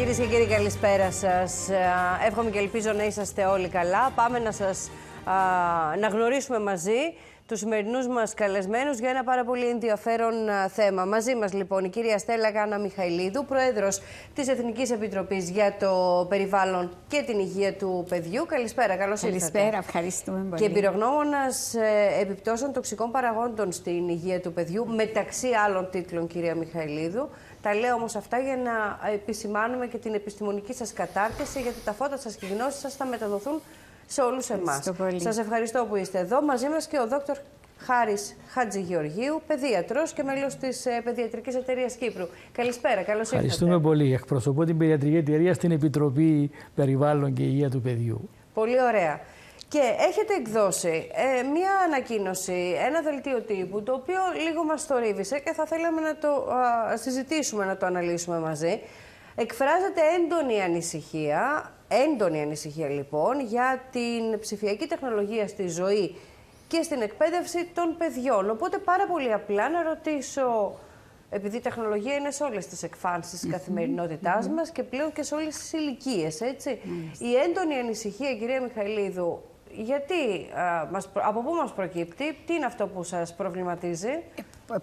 Κυρίες και κύριοι, καλησπέρα σας. Εύχομαι και ελπίζω να είσαστε όλοι καλά. Πάμε να γνωρίσουμε μαζί τους σημερινούς μας καλεσμένους για ένα πάρα πολύ ενδιαφέρον θέμα. Μαζί μας λοιπόν η κυρία Στέλλα Γάνα Μιχαηλίδου, Πρόεδρος της Εθνικής Επιτροπής για το Περιβάλλον και την Υγεία του Παιδιού. Καλησπέρα, καλώς ήρθατε. Καλησπέρα, ευχαριστούμε πολύ. Και εμπειρογνώμονας επιπτώσεων τοξικών παραγόντων στην υγεία του παιδιού, μεταξύ άλλων τίτλων, κυρία Μιχαηλίδου. Τα λέω όμως αυτά για να επισημάνουμε και την επιστημονική σας κατάρτιση, γιατί τα φώτα σας και οι γνώσεις σας θα μεταδοθούν σε όλους εμάς. Σας ευχαριστώ που είστε εδώ. Μαζί μας και ο Δόκτωρ Χάρης Χατζηγεωργίου, παιδίατρος και μέλος της Παιδιατρικής Εταιρείας Κύπρου. Καλησπέρα, καλώς ήρθατε. Ευχαριστούμε πολύ. Εκπροσωπώ την Παιδιατρική Εταιρεία στην Επιτροπή Περιβάλλον και Υγεία του Παιδιού. Πολύ ωραία. Και έχετε εκδώσει μία ανακοίνωση, ένα δελτίο τύπου, το οποίο λίγο μας θορύβησε και θα θέλαμε να το συζητήσουμε, να το αναλύσουμε μαζί. Εκφράζεται έντονη ανησυχία λοιπόν για την ψηφιακή τεχνολογία στη ζωή και στην εκπαίδευση των παιδιών. Οπότε πάρα πολύ απλά να ρωτήσω, επειδή η τεχνολογία είναι σε όλες τις εκφάνσεις της καθημερινότητάς μας και πλέον και σε όλες τις ηλικίες, έτσι. Η έντονη ανησυχία, κυρία Μιχαηλίδου, γιατί, από πού μας προκύπτει, τι είναι αυτό που σας προβληματίζει?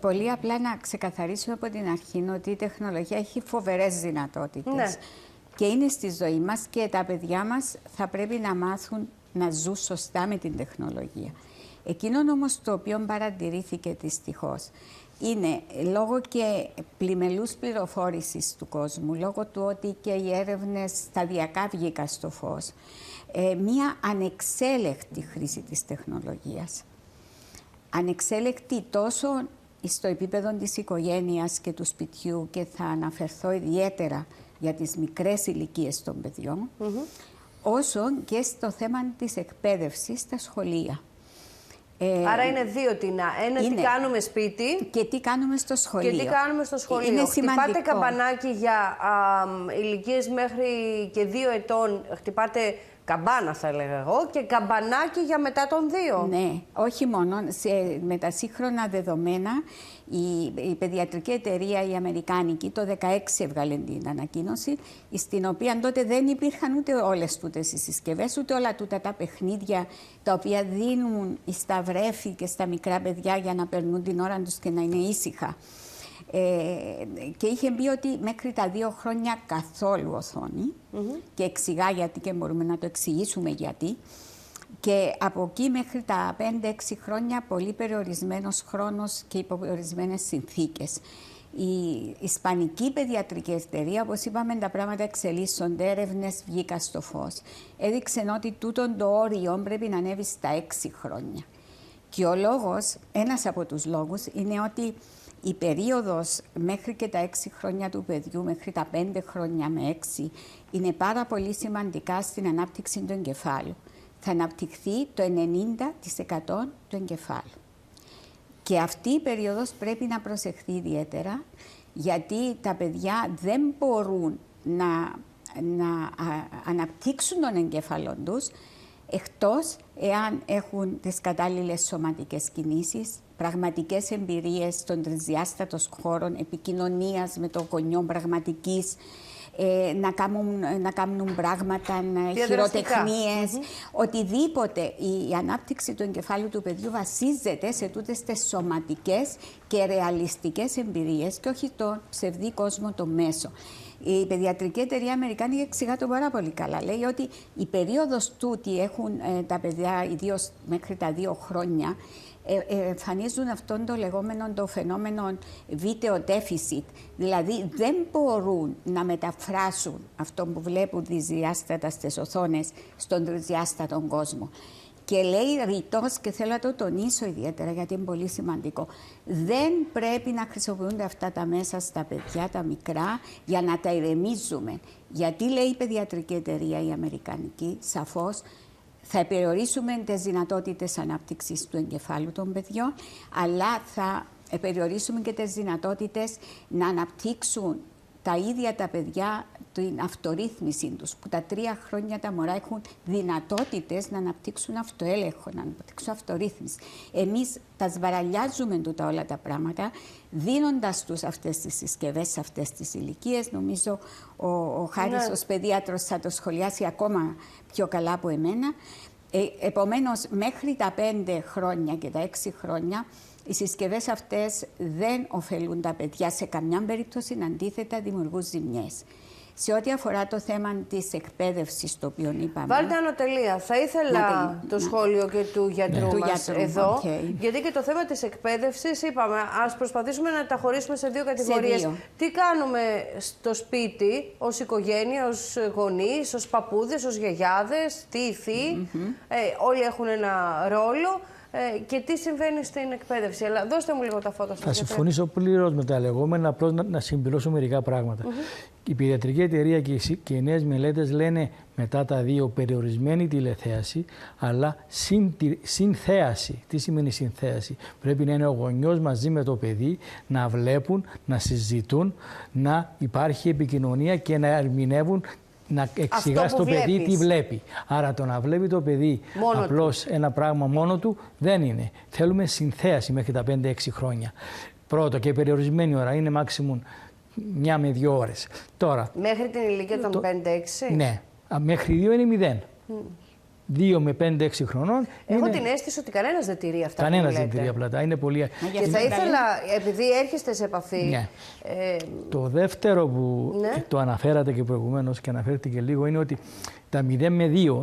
Πολύ απλά να ξεκαθαρίσουμε από την αρχή ότι η τεχνολογία έχει φοβερές δυνατότητες. Ναι. Και είναι στη ζωή μας και τα παιδιά μας θα πρέπει να μάθουν να ζουν σωστά με την τεχνολογία. Εκείνο όμως το οποίο παρατηρήθηκε δυστυχώς είναι λόγω και πλημελούς πληροφόρησης του κόσμου, λόγω του ότι και οι έρευνες σταδιακά βγήκαν στο φως, μία ανεξέλεκτη χρήση της τεχνολογίας. Ανεξέλεκτη τόσο στο επίπεδο της οικογένειας και του σπιτιού, και θα αναφερθώ ιδιαίτερα για τις μικρές ηλικίες των παιδιών, όσο και στο θέμα της εκπαίδευσης στα σχολεία. Άρα είναι δύο τινά. Ένα τι κάνουμε σπίτι και τι κάνουμε στο σχολείο. Και τι κάνουμε στο σχολείο. Είναι χτυπάτε καμπανάκι για ηλικίες μέχρι και 2 ετών. Χτυπάτε καμπάνα, θα έλεγα εγώ, και καμπανάκι για μετά των 2. Ναι, όχι μόνο. Με τα σύγχρονα δεδομένα, η Παιδιατρική Εταιρεία, η Αμερικάνικη, το 2016 έβγαλε την ανακοίνωση, στην οποία τότε δεν υπήρχαν ούτε όλες τούτες οι συσκευές, ούτε όλα τούτα τα παιχνίδια τα οποία δίνουν στα βρέφη και στα μικρά παιδιά για να περνούν την ώρα τους και να είναι ήσυχα. Και είχε πει ότι μέχρι τα 2 χρόνια καθόλου οθόνη, και εξηγά γιατί και μπορούμε να το εξηγήσουμε γιατί. Και από εκεί μέχρι τα 5-6 χρόνια πολύ περιορισμένος χρόνος και υπό περιορισμένες συνθήκες. Η Ισπανική Παιδιατρική Εταιρεία, όπως είπαμε, τα πράγματα εξελίσσονται, έρευνες βγήκαν στο φως. Έδειξε ότι τούτον το όριο πρέπει να ανέβει στα 6 χρόνια. Και ο λόγος, ένας από τους λόγους, είναι ότι η περίοδος μέχρι και τα 6 χρόνια του παιδιού, μέχρι τα 5 χρόνια με 6, είναι πάρα πολύ σημαντικά στην ανάπτυξη του εγκεφάλου. Θα αναπτυχθεί το 90% του εγκεφάλου. Και αυτή η περίοδος πρέπει να προσεχθεί ιδιαίτερα, γιατί τα παιδιά δεν μπορούν να αναπτύξουν τον εγκέφαλο τους, εκτός εάν έχουν τις κατάλληλες σωματικές κινήσεις, πραγματικές εμπειρίες στον τρισδιάστατο χώρων, επικοινωνίας με το γονιό πραγματικής, να κάνουν πράγματα, χειροτεχνίες, οτιδήποτε. Η ανάπτυξη του εγκεφάλου του παιδιού βασίζεται σε τούτες τις σωματικές και ρεαλιστικές εμπειρίες και όχι το ψευδή κόσμο το μέσο. Η Παιδιατρική Εταιρεία Αμερικάνικη εξηγά το πάρα πολύ καλά. Λέει ότι η περίοδος τούτη έχουν τα παιδιά, ιδίως μέχρι τα 2 χρόνια, εμφανίζουν αυτόν το λεγόμενο το φαινόμενο video deficit. Δηλαδή δεν μπορούν να μεταφράσουν αυτό που βλέπουν δυσδιάστατα στις οθόνες στον τρισδιάστατο κόσμο. Και λέει ρητός, και θέλω να το τονίσω ιδιαίτερα γιατί είναι πολύ σημαντικό, δεν πρέπει να χρησιμοποιούνται αυτά τα μέσα στα παιδιά, τα μικρά, για να τα ηρεμίζουμε. Γιατί λέει η Παιδιατρική Εταιρεία η Αμερικανική, σαφώς, θα περιορίσουμε τις δυνατότητες ανάπτυξης του εγκεφάλου των παιδιών, αλλά θα περιορίσουμε και τις δυνατότητες να αναπτύξουν τα ίδια τα παιδιά, την αυτορύθμιση τους, που τα 3 χρόνια τα μωρά έχουν δυνατότητες να αναπτύξουν αυτοέλεγχο, να αναπτύξουν αυτορύθμιση. Εμείς τα σβαραλιάζουμε τούτα όλα τα δίνοντας τους αυτές τις συσκευές σε αυτές τις ηλικίες. Νομίζω ο Χάρης ως παιδίατρος θα το σχολιάσει ακόμα πιο καλά από εμένα. Επομένως, μέχρι τα 5 χρόνια και τα 6 χρόνια, οι συσκευές αυτές δεν ωφελούν τα παιδιά σε καμιά περίπτωση, αντίθετα δημιουργούν ζημιές. Σε ό,τι αφορά το θέμα της εκπαίδευσης, το οποίο είπαμε... Βάλτε ανωτελεία. Θα ήθελα το σχόλιο και του γιατρού μας εδώ, γιατί και το θέμα της εκπαίδευσης, είπαμε, ας προσπαθήσουμε να τα χωρίσουμε σε 2 κατηγορίες. Τι κάνουμε στο σπίτι, ως οικογένεια, ως γονείς, ως παππούδες, ως γιαγιάδες, τύθοι, όλοι έχουν ένα ρόλο. Και τι συμβαίνει στην εκπαίδευση. Αλλά δώστε μου λίγο τα φώτα σας. Θα συμφωνήσω πλήρως με τα λεγόμενα, απλώς να συμπληρώσω μερικά πράγματα. Η Παιδιατρική Εταιρεία και οι νέες μελέτες λένε μετά τα 2 περιορισμένη τηλεθέαση, αλλά συνθέαση. Τι σημαίνει συνθέαση? Πρέπει να είναι ο γονιός μαζί με το παιδί, να βλέπουν, να συζητούν, να υπάρχει επικοινωνία και να ερμηνεύουν, να εξηγά στο παιδί τι βλέπει. Άρα το να βλέπει το παιδί απλώς ένα πράγμα μόνο του δεν είναι. Θέλουμε συνθέαση μέχρι τα 5-6 χρόνια. Πρώτο, και περιορισμένη ώρα, είναι maximum 1 με 2 ώρες. Τώρα, μέχρι την ηλικία των 5-6? Ναι. Μέχρι 2 είναι 0. 2 με 5-6 χρονών. Έχω την αίσθηση ότι κανένας δεν τηρεί αυτά. Κανένας δεν τηρεί απλά. Είναι πολύ... Και θα ήθελα, επειδή έρχεστε σε επαφή... Ναι. Το δεύτερο που το αναφέρατε και προηγουμένως και αναφέρετε και λίγο, είναι ότι τα 0 με 2,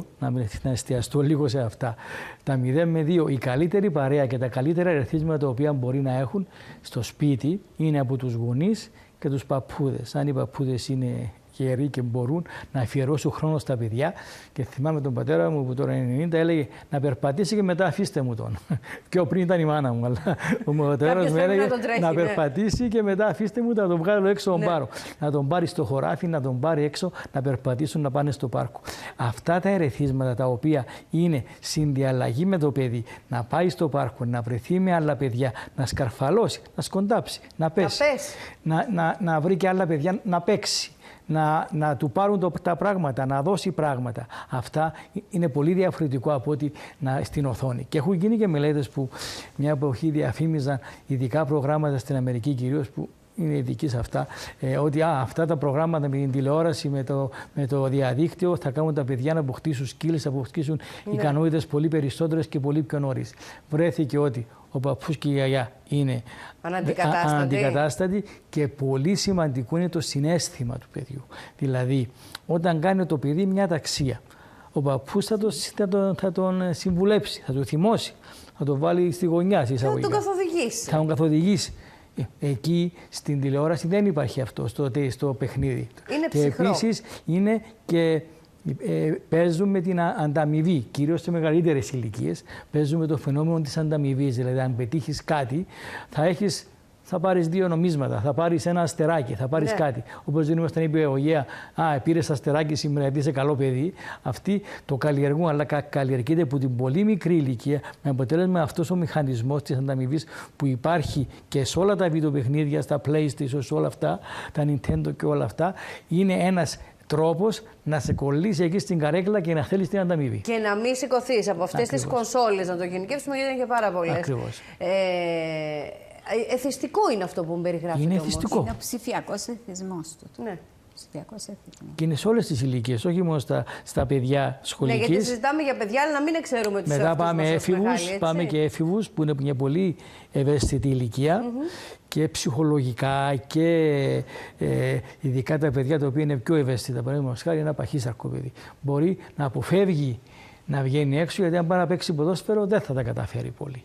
να εστιαστώ λίγο σε αυτά, τα 0 με 2, η καλύτερη παρέα και τα καλύτερα ερεθίσματα τα οποία μπορεί να έχουν στο σπίτι είναι από τους γονείς και τους παππούδες. Αν οι παππούδες είναι γεροί και μπορούν να αφιερώσουν χρόνο στα παιδιά. Και θυμάμαι τον πατέρα μου που τώρα είναι 90, έλεγε να περπατήσει και μετά αφήστε μου τον. Πιο πριν ήταν η μάνα μου, αλλά ο πατέρας μου έλεγε να περπατήσει και μετά αφήστε μου, να τον βγάλω έξω τον πάρω. Να τον πάρει στο χωράφι, να τον πάρει έξω, να περπατήσουν, να πάνε στο πάρκο. Αυτά τα ερεθίσματα τα οποία είναι συνδιαλλαγή με το παιδί, να πάει στο πάρκο, να βρεθεί με άλλα παιδιά, να σκαρφαλώσει, να σκοντάψει, να πέσει, να βρει και άλλα παιδιά να παίξει. Να του πάρουν τα πράγματα, να δώσει πράγματα. Αυτά είναι πολύ διαφορετικό από ότι στην οθόνη. Και έχουν γίνει και μελέτες που μια εποχή διαφήμιζαν ειδικά προγράμματα στην Αμερική κυρίως, που είναι ειδικοί σε αυτά, ότι αυτά τα προγράμματα με την τηλεόραση, με το διαδίκτυο θα κάνουν τα παιδιά να αποκτήσουν skills, να αποκτήσουν ικανότητες πολύ περισσότερες και πολύ πιο νωρίς. Βρέθηκε ότι ο παππούς και η γιαγιά είναι αναντικατάστατοι και πολύ σημαντικό είναι το συναίσθημα του παιδιού. Δηλαδή, όταν κάνει το παιδί μια ταξία, ο παππούς θα τον συμβουλέψει, θα τον θυμώσει, θα τον βάλει στη γωνιά. Θα τον καθοδηγήσει. Θα τον καθοδηγήσει. Εκεί στην τηλεόραση δεν υπάρχει αυτό στο παιχνίδι. Είναι και επίσης είναι και παίζουν με την ανταμοιβή, κυρίως σε μεγαλύτερες ηλικίες, παίζουν με το φαινόμενο της ανταμοιβής. Δηλαδή, αν πετύχεις κάτι, θα πάρεις 2 νομίσματα, θα πάρεις ένα αστεράκι, θα πάρεις κάτι. Όπως δεν ήμασταν, είπε ο Γέα, πήρες αστεράκι σήμερα γιατί είσαι καλό παιδί. Αυτοί το καλλιεργούν, αλλά καλλιεργείται από την πολύ μικρή ηλικία, με αποτέλεσμα αυτός ο μηχανισμός της ανταμοιβής που υπάρχει και σε όλα τα βιντεοπαιχνίδια, στα PlayStation, σε όλα αυτά, τα Nintendo και όλα αυτά, είναι ένας τρόπος να σε κολλήσει εκεί στην καρέκλα και να θέλεις την ανταμοιβή. Και να μην σηκωθείς από αυτές τις κονσόλες, να το γενικεύσουμε, γιατί είναι και πάρα πολλές. Ακριβώς. Εθιστικό είναι αυτό που μου περιγράφεται. Είναι εθιστικό. Είναι ο ψηφιακός εθισμός του. Ναι. Και είναι σε όλες τις ηλικίες, όχι μόνο στα παιδιά σχολικής. Ναι, γιατί συζητάμε για παιδιά, αλλά να μην ξέρουμε τους μετά πάμε έφηβους, πάμε και έφηβους που είναι μια πολύ ευαίσθητη ηλικία και ψυχολογικά και ειδικά τα παιδιά τα οποία είναι πιο ευαίσθητα. Παραδείγματος χάρη, ένα παχύσαρκο παιδί μπορεί να αποφεύγει να βγαίνει έξω, γιατί αν πάει να παίξει ποδόσφαιρο δεν θα τα καταφέρει πολύ.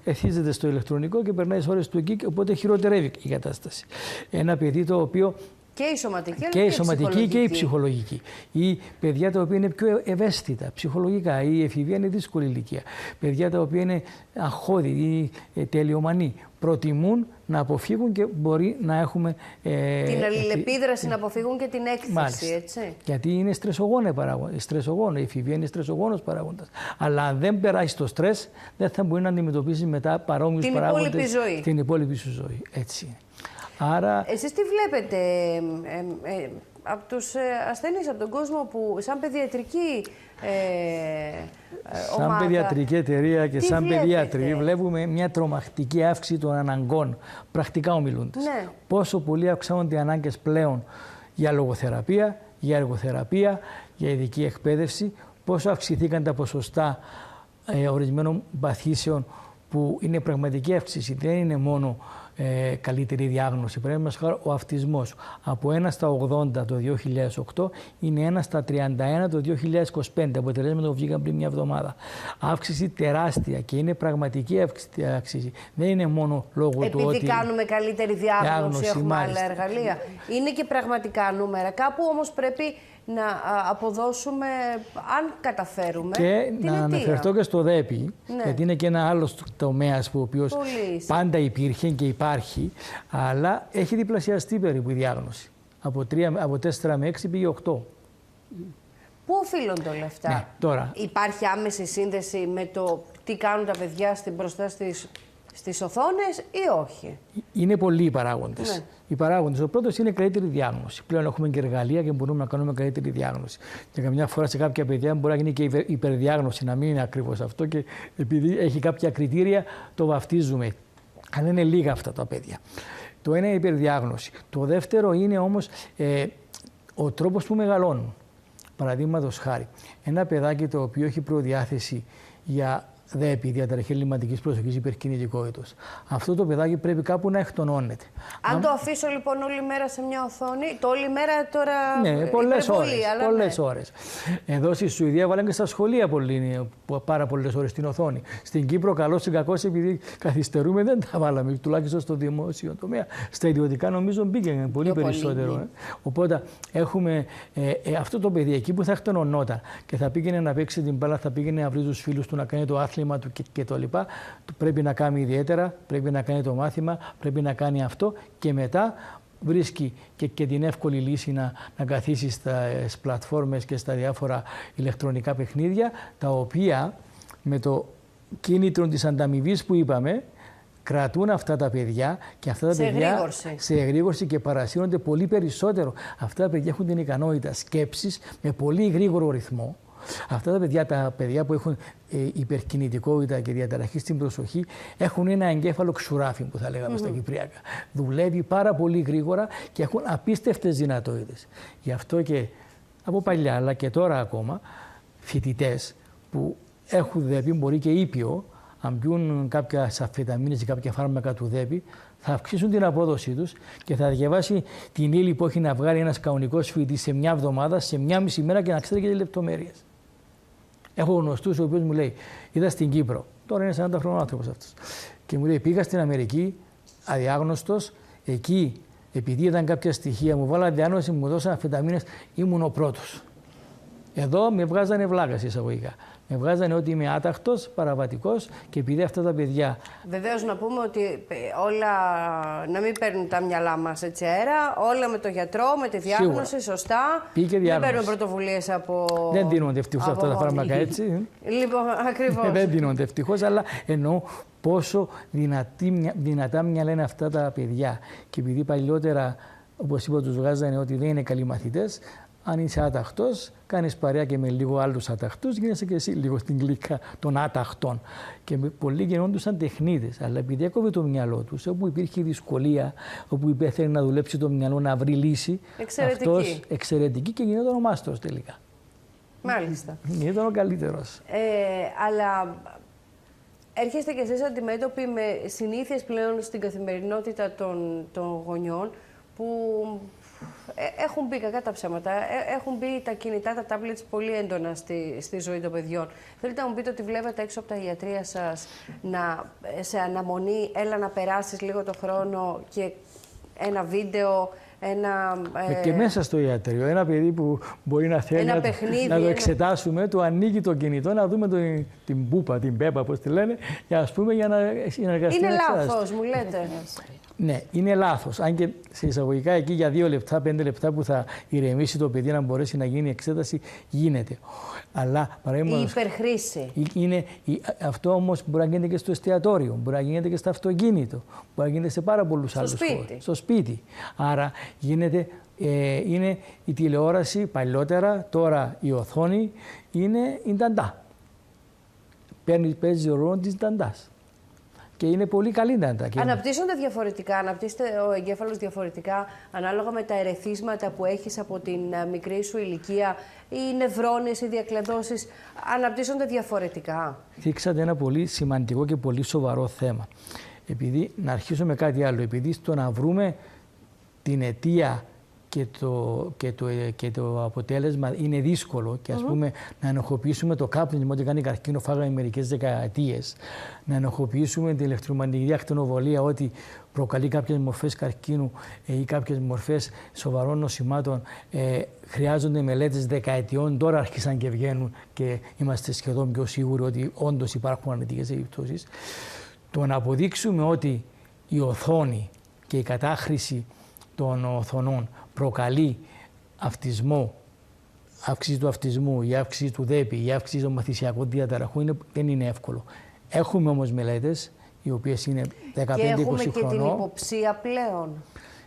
Εθίζεται στο ηλεκτρονικό και περνάει ώρες του εκεί, οπότε χειροτερεύει η κατάσταση. Ένα παιδί το οποίο και η σωματική, και η σωματική και η ψυχολογική. Ή παιδιά τα οποία είναι πιο ευαίσθητα ψυχολογικά. Η εφηβεία είναι δύσκολη ηλικία. Παιδιά τα οποία είναι αγχώδη ή τελειομανή. Προτιμούν να αποφύγουν και μπορεί να έχουμε την αλληλεπίδραση, να αποφύγουν και την έκθεση. Μάλιστα. Έτσι. Γιατί είναι στρεσογόνο. Η εφηβεία είναι στρεσογόνος παράγοντας. Αλλά αν δεν περάσει το στρες, δεν θα μπορεί να αντιμετωπίσει μετά παρόμοιους παράγοντες υπόλοιπη ζωή. την υπόλοιπη σου ζωή. Έτσι είναι. Άρα... Εσείς τι βλέπετε από τους ασθενείς, από τον κόσμο που σαν παιδιατρική σαν ομάδα, παιδιατρική εταιρεία και σαν βλέπετε? παιδιάτροι βλέπουμε μια τρομακτική αύξηση των αναγκών, πρακτικά ομιλούντας. Ναι. Πόσο πολύ αυξάνονται οι ανάγκες πλέον για λογοθεραπεία, για εργοθεραπεία, για ειδική εκπαίδευση, πόσο αυξηθήκαν τα ποσοστά ορισμένων παθήσεων που είναι πραγματική αύξηση. Δεν είναι μόνο καλύτερη διάγνωση. Πρέπει να μας ο αυτισμός από 1 στα 80 το 2008 είναι 1 στα 31 το 2025. Αποτελέσματα που βγήκαν πριν μια εβδομάδα. Αύξηση τεράστια και είναι πραγματική αύξηση. Δεν είναι μόνο λόγω του ότι... Επειδή κάνουμε καλύτερη διάγνωση, έχουμε άλλα εργαλεία. Είναι και πραγματικά νούμερα. Κάπου όμως πρέπει να αποδώσουμε, αν καταφέρουμε, και την να αναφερθώ και στο ΔΕΠΗ, ναι. γιατί είναι και ένα άλλο τομέας που ο οποίος πάντα υπήρχε και υπάρχει, αλλά έχει διπλασιαστεί περίπου η διάγνωση. Από 4 με 6 πήγε 8. Πού οφείλονται όλα αυτά? Ναι, τώρα. Υπάρχει άμεση σύνδεση με το τι κάνουν τα παιδιά μπροστά στις οθόνες ή όχι? Είναι πολλοί οι παράγοντες. Ναι. Οι παράγοντες. Ο πρώτος είναι καλύτερη διάγνωση. Πλέον έχουμε και εργαλεία και μπορούμε να κάνουμε καλύτερη διάγνωση. Και καμιά φορά σε κάποια παιδιά μπορεί να γίνει και υπερδιάγνωση, να μην είναι ακριβώς αυτό, και επειδή έχει κάποια κριτήρια το βαφτίζουμε. Αν είναι λίγα αυτά τα παιδιά. Το ένα είναι η υπερδιάγνωση. Το δεύτερο είναι όμως ο τρόπος που μεγαλώνουν. Παραδείγματος χάρη, ένα παιδάκι το οποίο έχει προδιάθεση για ΔΕΠΗ, διαταραχή ελλειμματικής προσοχής, υπερκινητικότητας, αυτό το παιδάκι πρέπει κάπου να εκτονώνεται. Αν το αφήσω λοιπόν όλη μέρα σε μια οθόνη, το όλη μέρα τώρα. Ναι, πολλές ώρες. Εδώ στη Σουηδία βάλαν και στα σχολεία πάρα πολλές ώρες στην οθόνη. Στην Κύπρο, καλώς ή κακώς, επειδή καθυστερούμε, δεν τα βάλαμε, τουλάχιστον στο δημόσιο τομέα. Στα ιδιωτικά νομίζω μπήκε πολύ περισσότερο. Οπότε έχουμε αυτό το παιδί εκεί που θα εκτονωνόταν και θα πήγαινε να παίξει την μπάλα, θα πήγαινε να βρει τους φίλους του, να κάνει το άθλημα του και το λοιπά, πρέπει να κάνει ιδιαίτερα, πρέπει να κάνει το μάθημα, πρέπει να κάνει αυτό και μετά βρίσκει και την εύκολη λύση να καθίσει στις πλατφόρμες και στα διάφορα ηλεκτρονικά παιχνίδια, τα οποία με το κίνητρο της ανταμοιβής που είπαμε κρατούν αυτά τα παιδιά και αυτά τα παιδιά σε εγρήγορση και παρασύρονται πολύ περισσότερο. Αυτά τα παιδιά έχουν την ικανότητα σκέψης με πολύ γρήγορο ρυθμό. Αυτά τα παιδιά που έχουν υπερκινητικότητα και διαταραχή στην προσοχή έχουν ένα εγκέφαλο ξουράφι, που θα λέγαμε στα κυπριακά. Δουλεύει πάρα πολύ γρήγορα και έχουν απίστευτες δυνατότητες. Γι' αυτό και από παλιά, αλλά και τώρα ακόμα, φοιτητές που έχουν ΔΕΠΗ, μπορεί και ήπιο, αν πιούν κάποια αμφεταμίνες ή κάποια φάρμακα του ΔΕΠΗ, θα αυξήσουν την απόδοσή τους και θα διαβάσει την ύλη που έχει να βγάλει ένας κανονικός φοιτητής σε μια εβδομάδα, σε μια μισή μέρα, και να ξέρει και τις λεπτομέρειες. Έχω γνωστούς ο οποίος μου λέει: είδα στην Κύπρο, τώρα είναι 40 χρονών άνθρωπος αυτός, και μου λέει: πήγα στην Αμερική, αδιάγνωστος, εκεί επειδή ήταν κάποια στοιχεία, μου βάλα διάγνωση, μου δώσαν αμφεταμίνες, ήμουν ο πρώτος. Εδώ με βγάζανε βλάκας εισαγωγικά. Με βγάζανε ότι είμαι άταχτος, παραβατικός, και επειδή αυτά τα παιδιά... Βεβαίως να πούμε ότι όλα, να μην παίρνουν τα μυαλά μας έτσι αέρα, όλα με το γιατρό, με τη διάγνωση, σίγουρα. Σωστά. Πήγε διάγνωση. Δεν παίρνουν πρωτοβουλίες από... Δεν δίνονται ευτυχώς αυτά τα φάρμακα έτσι. Λοιπόν, ακριβώς. Δεν δίνονται ευτυχώς, αλλά εννοώ πόσο δυνατά μυαλά είναι αυτά τα παιδιά. Και επειδή παλιότερα, όπως είπα, τους βγάζανε ότι δεν είναι καλοί μαθητές, αν είσαι άταχτος, κάνεις παρέα και με λίγο άλλους άταχτους, γίνεσαι και εσύ λίγο στην κλίκα των άταχτων. Και πολλοί γινόντουσαν τεχνίτες, αλλά επειδή έκοβε το μυαλό τους, όπου υπήρχε δυσκολία, όπου υπέθερε να δουλέψει το μυαλό, να βρει λύση, αυτός εξαιρετική, και γινόταν ο μάστρος τελικά. Μάλιστα. Γινόταν ο καλύτερος. Αλλά έρχεστε κι εσείς αντιμέτωποι με συνήθειες πλέον στην καθημερινότητα των γονιών που... έχουν μπει, κακά τα ψέματα, έχουν μπει τα κινητά, τα tablets πολύ έντονα στη ζωή των παιδιών. Θέλετε να μου πείτε ότι βλέπετε έξω από τα ιατρεία σας σε αναμονή, έλα να περάσεις λίγο το χρόνο και ένα βίντεο, και μέσα στο ιατρείο, ένα παιδί που μπορεί να θέλει να το εξετάσουμε, του ανοίγει το κινητό, να δούμε την πούπα, την πέπα, πώς τη λένε, για να συνεργαστεί. Είναι λάθος, μου λέτε. Ναι, είναι λάθος. Αν και σε εισαγωγικά εκεί για 2 λεπτά, 5 λεπτά που θα ηρεμήσει το παιδί να μπορέσει να γίνει εξέταση, γίνεται. Αλλά η υπερχρήση. Αυτό όμως μπορεί να γίνεται και στο εστιατόριο, μπορεί να γίνεται και στο αυτοκίνητο, μπορεί να γίνεται σε πάρα πολλούς άλλους χώρους. Στο σπίτι. Άρα είναι η τηλεόραση παλιότερα, τώρα η οθόνη είναι η νταντά. Παίζει ο ρόλο της νταντάς. Και είναι πολύ καλή νταντά. Αναπτύσσονται διαφορετικά, αναπτύσσεται ο εγκέφαλος διαφορετικά ανάλογα με τα ερεθίσματα που έχεις από την μικρή σου ηλικία, οι νευρώνες, οι διακλαδώσεις, αναπτύσσονται διαφορετικά. Δείξατε ένα πολύ σημαντικό και πολύ σοβαρό θέμα. Επειδή, να αρχίσω με κάτι άλλο, επειδή στο να βρούμε την αιτία και το αποτέλεσμα είναι δύσκολο και ας πούμε να ενοχοποιήσουμε το κάπνισμα ότι κάνει καρκίνο, φάγαμε μερικές δεκαετίες, να ενοχοποιήσουμε την ηλεκτρομαγνητική ακτινοβολία ότι προκαλεί κάποιες μορφές καρκίνου ή κάποιες μορφές σοβαρών νοσημάτων, χρειάζονται μελέτες δεκαετιών, τώρα άρχισαν και βγαίνουν και είμαστε σχεδόν πιο σίγουροι ότι όντως υπάρχουν αρνητικές επιπτώσεις. Το να αποδείξουμε ότι η οθόνη και η κατάχρηση των οθονών προκαλεί αυτισμό, αύξηση του αυτισμού, η αύξηση του ΔΕΠΗ, η αύξηση των μαθησιακών διαταραχών δεν είναι εύκολο. Έχουμε όμως μελέτες οι οποίες είναι 15-20 χρονών. Και έχουμε και την υποψία πλέον.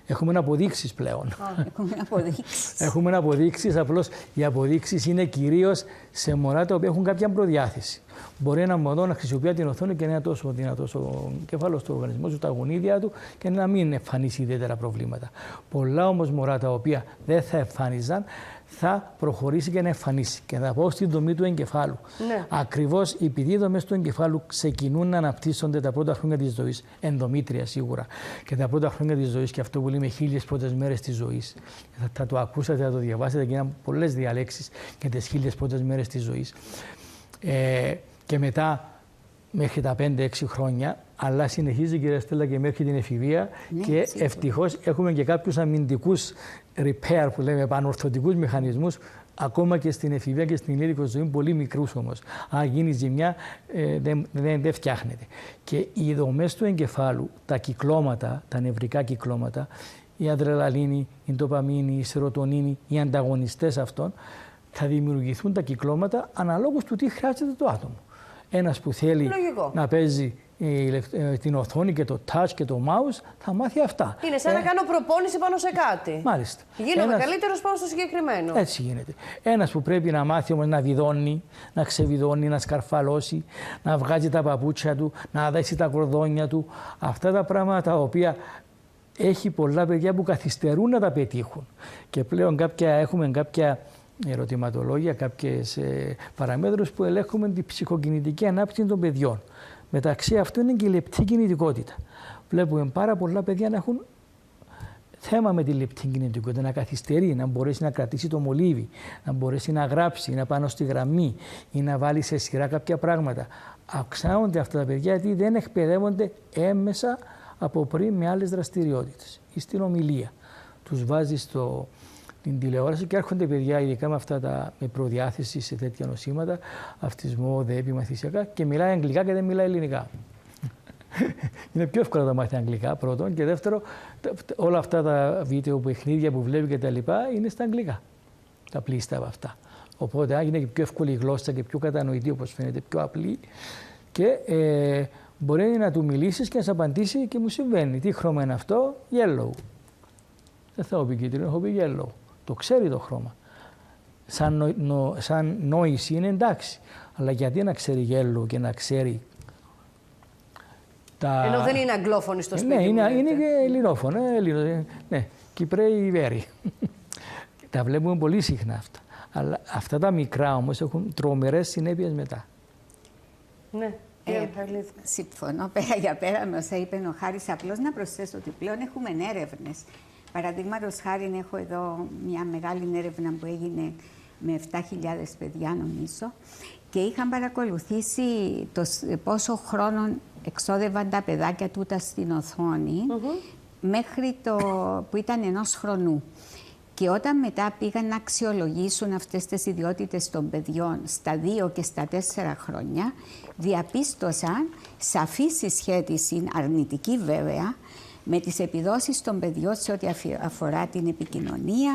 Έχουμε αποδείξεις πλέον. Έχουμε αποδείξεις. Έχουμε αποδείξεις, απλώς οι αποδείξεις είναι κυρίως σε μωρά τα οποία έχουν κάποια προδιάθεση. Μπορεί ένα μωρό να χρησιμοποιεί την οθόνη και να είναι τόσο δυνατός ο κεφάλος του οργανισμού του, τα γονίδια του και να μην εμφανίσει ιδιαίτερα προβλήματα. Πολλά όμως μωρά τα οποία δεν θα εμφανίζαν θα προχωρήσει και να εμφανίσει. Και θα πάω στη δομή του εγκεφάλου. Ναι. Ακριβώς επειδή οι δομές του εγκεφάλου ξεκινούν να αναπτύσσονται τα πρώτα χρόνια της ζωής, ενδομήτρια σίγουρα, και τα πρώτα χρόνια της ζωής, και αυτό που λέμε 1000 πρώτες μέρες της ζωής. Θα το ακούσατε, θα το διαβάσετε, και είναι πολλές διαλέξεις για τις 1000 πρώτες μέρες της ζωής. Και μετά μέχρι τα 5-6 χρόνια, αλλά συνεχίζει, κυρία Στέλλα, και μέχρι την εφηβεία. Ναι, και ευτυχώς έχουμε και κάποιους αμυντικούς repair που λέμε, πανορθωτικούς μηχανισμούς, ακόμα και στην εφηβεία και στην ενήλικο ζωή, πολύ μικρούς όμως. Αν γίνει ζημιά, δεν φτιάχνεται. Και οι δομές του εγκεφάλου, τα κυκλώματα, τα νευρικά κυκλώματα, η αδρεναλίνη, η ντοπαμίνη, η σερωτονίνη, οι ανταγωνιστές αυτών, θα δημιουργηθούν τα κυκλώματα αναλόγως του τι χρειάζεται το άτομο. Ένας που θέλει να παίζει την οθόνη και το touch και το mouse θα μάθει αυτά. Είναι σαν να κάνω προπόνηση πάνω σε κάτι. Μάλιστα. Γίνομαι καλύτερος πάνω στο συγκεκριμένο. Έτσι γίνεται. Ένας που πρέπει να μάθει όμως να βιδώνει, να ξεβιδώνει, να σκαρφαλώσει, να βγάζει τα παπούτσια του, να δέσει τα κορδόνια του. Αυτά τα πράγματα τα οποία έχει πολλά παιδιά που καθυστερούν να τα πετύχουν. Και πλέον έχουμε κάποια ερωτηματολόγια, κάποιες παραμέτρους που ελέγχουμε την ψυχοκινητική ανάπτυξη των παιδιών. Μεταξύ αυτών είναι και η λεπτή κινητικότητα. Βλέπουμε πάρα πολλά παιδιά να έχουν θέμα με τη λεπτή κινητικότητα, να καθυστερεί, να μπορέσει να κρατήσει το μολύβι, να μπορέσει να γράψει, να πάνω στη γραμμή ή να βάλει σε σειρά κάποια πράγματα. Αυξάνονται αυτά τα παιδιά γιατί δεν εκπαιδεύονται έμμεσα από πριν με άλλες δραστηριότητες ή στην ομιλία. Τους βάζει την τηλεόραση και έρχονται παιδιά, ειδικά με αυτά με προδιάθεση σε τέτοια νοσήματα, αυτισμό, ΔΕΠΗ, μαθησιακά, και μιλάει αγγλικά και δεν μιλάει ελληνικά. Είναι πιο εύκολο να τα μάθει αγγλικά, πρώτον. Και δεύτερο, όλα αυτά τα βίντεο παιχνίδια που βλέπει και τα λοιπά είναι στα αγγλικά. Τα πλήστα από αυτά. Οπότε είναι και πιο εύκολη η γλώσσα και πιο κατανοητή, όπως φαίνεται, πιο απλή. Και μπορεί να του μιλήσεις και να σου απαντήσει και μου συμβαίνει. Τι χρώμα είναι αυτό? Yellow. Δεν θα πει κίτρινο, έχω πει yellow. Το ξέρει το χρώμα. Σαν νόηση είναι εντάξει. Αλλά γιατί να ξέρει yellow και να ξέρει τα... Ενώ δεν είναι αγγλόφωνη στο σπίτι. Ναι, είναι και ελληνόφωνο. Ναι, Κυπρέοι βέροι. Τα βλέπουμε πολύ συχνά αυτά. Αλλά αυτά τα μικρά όμως έχουν τρομερές συνέπειες μετά. Ναι. Συμφωνώ πέρα για πέρα με όσα είπε ο Χάρης. Απλώς να προσθέσω ότι πλέον έχουμε έρευνες. Παραδείγματος χάρη, έχω εδώ μια μεγάλη έρευνα που έγινε με 7.000 παιδιά, νομίζω, και είχαν παρακολουθήσει πόσο χρόνο εξόδευαν τα παιδάκια τούτα στην οθόνη μέχρι που ήταν 1 χρονού. Και όταν μετά πήγαν να αξιολογήσουν αυτές τις ιδιότητες των παιδιών στα 2 και στα 4 χρόνια, διαπίστωσαν σαφή συσχέτιση, αρνητική βέβαια, με τις επιδόσεις των παιδιών σε ό,τι αφορά την επικοινωνία,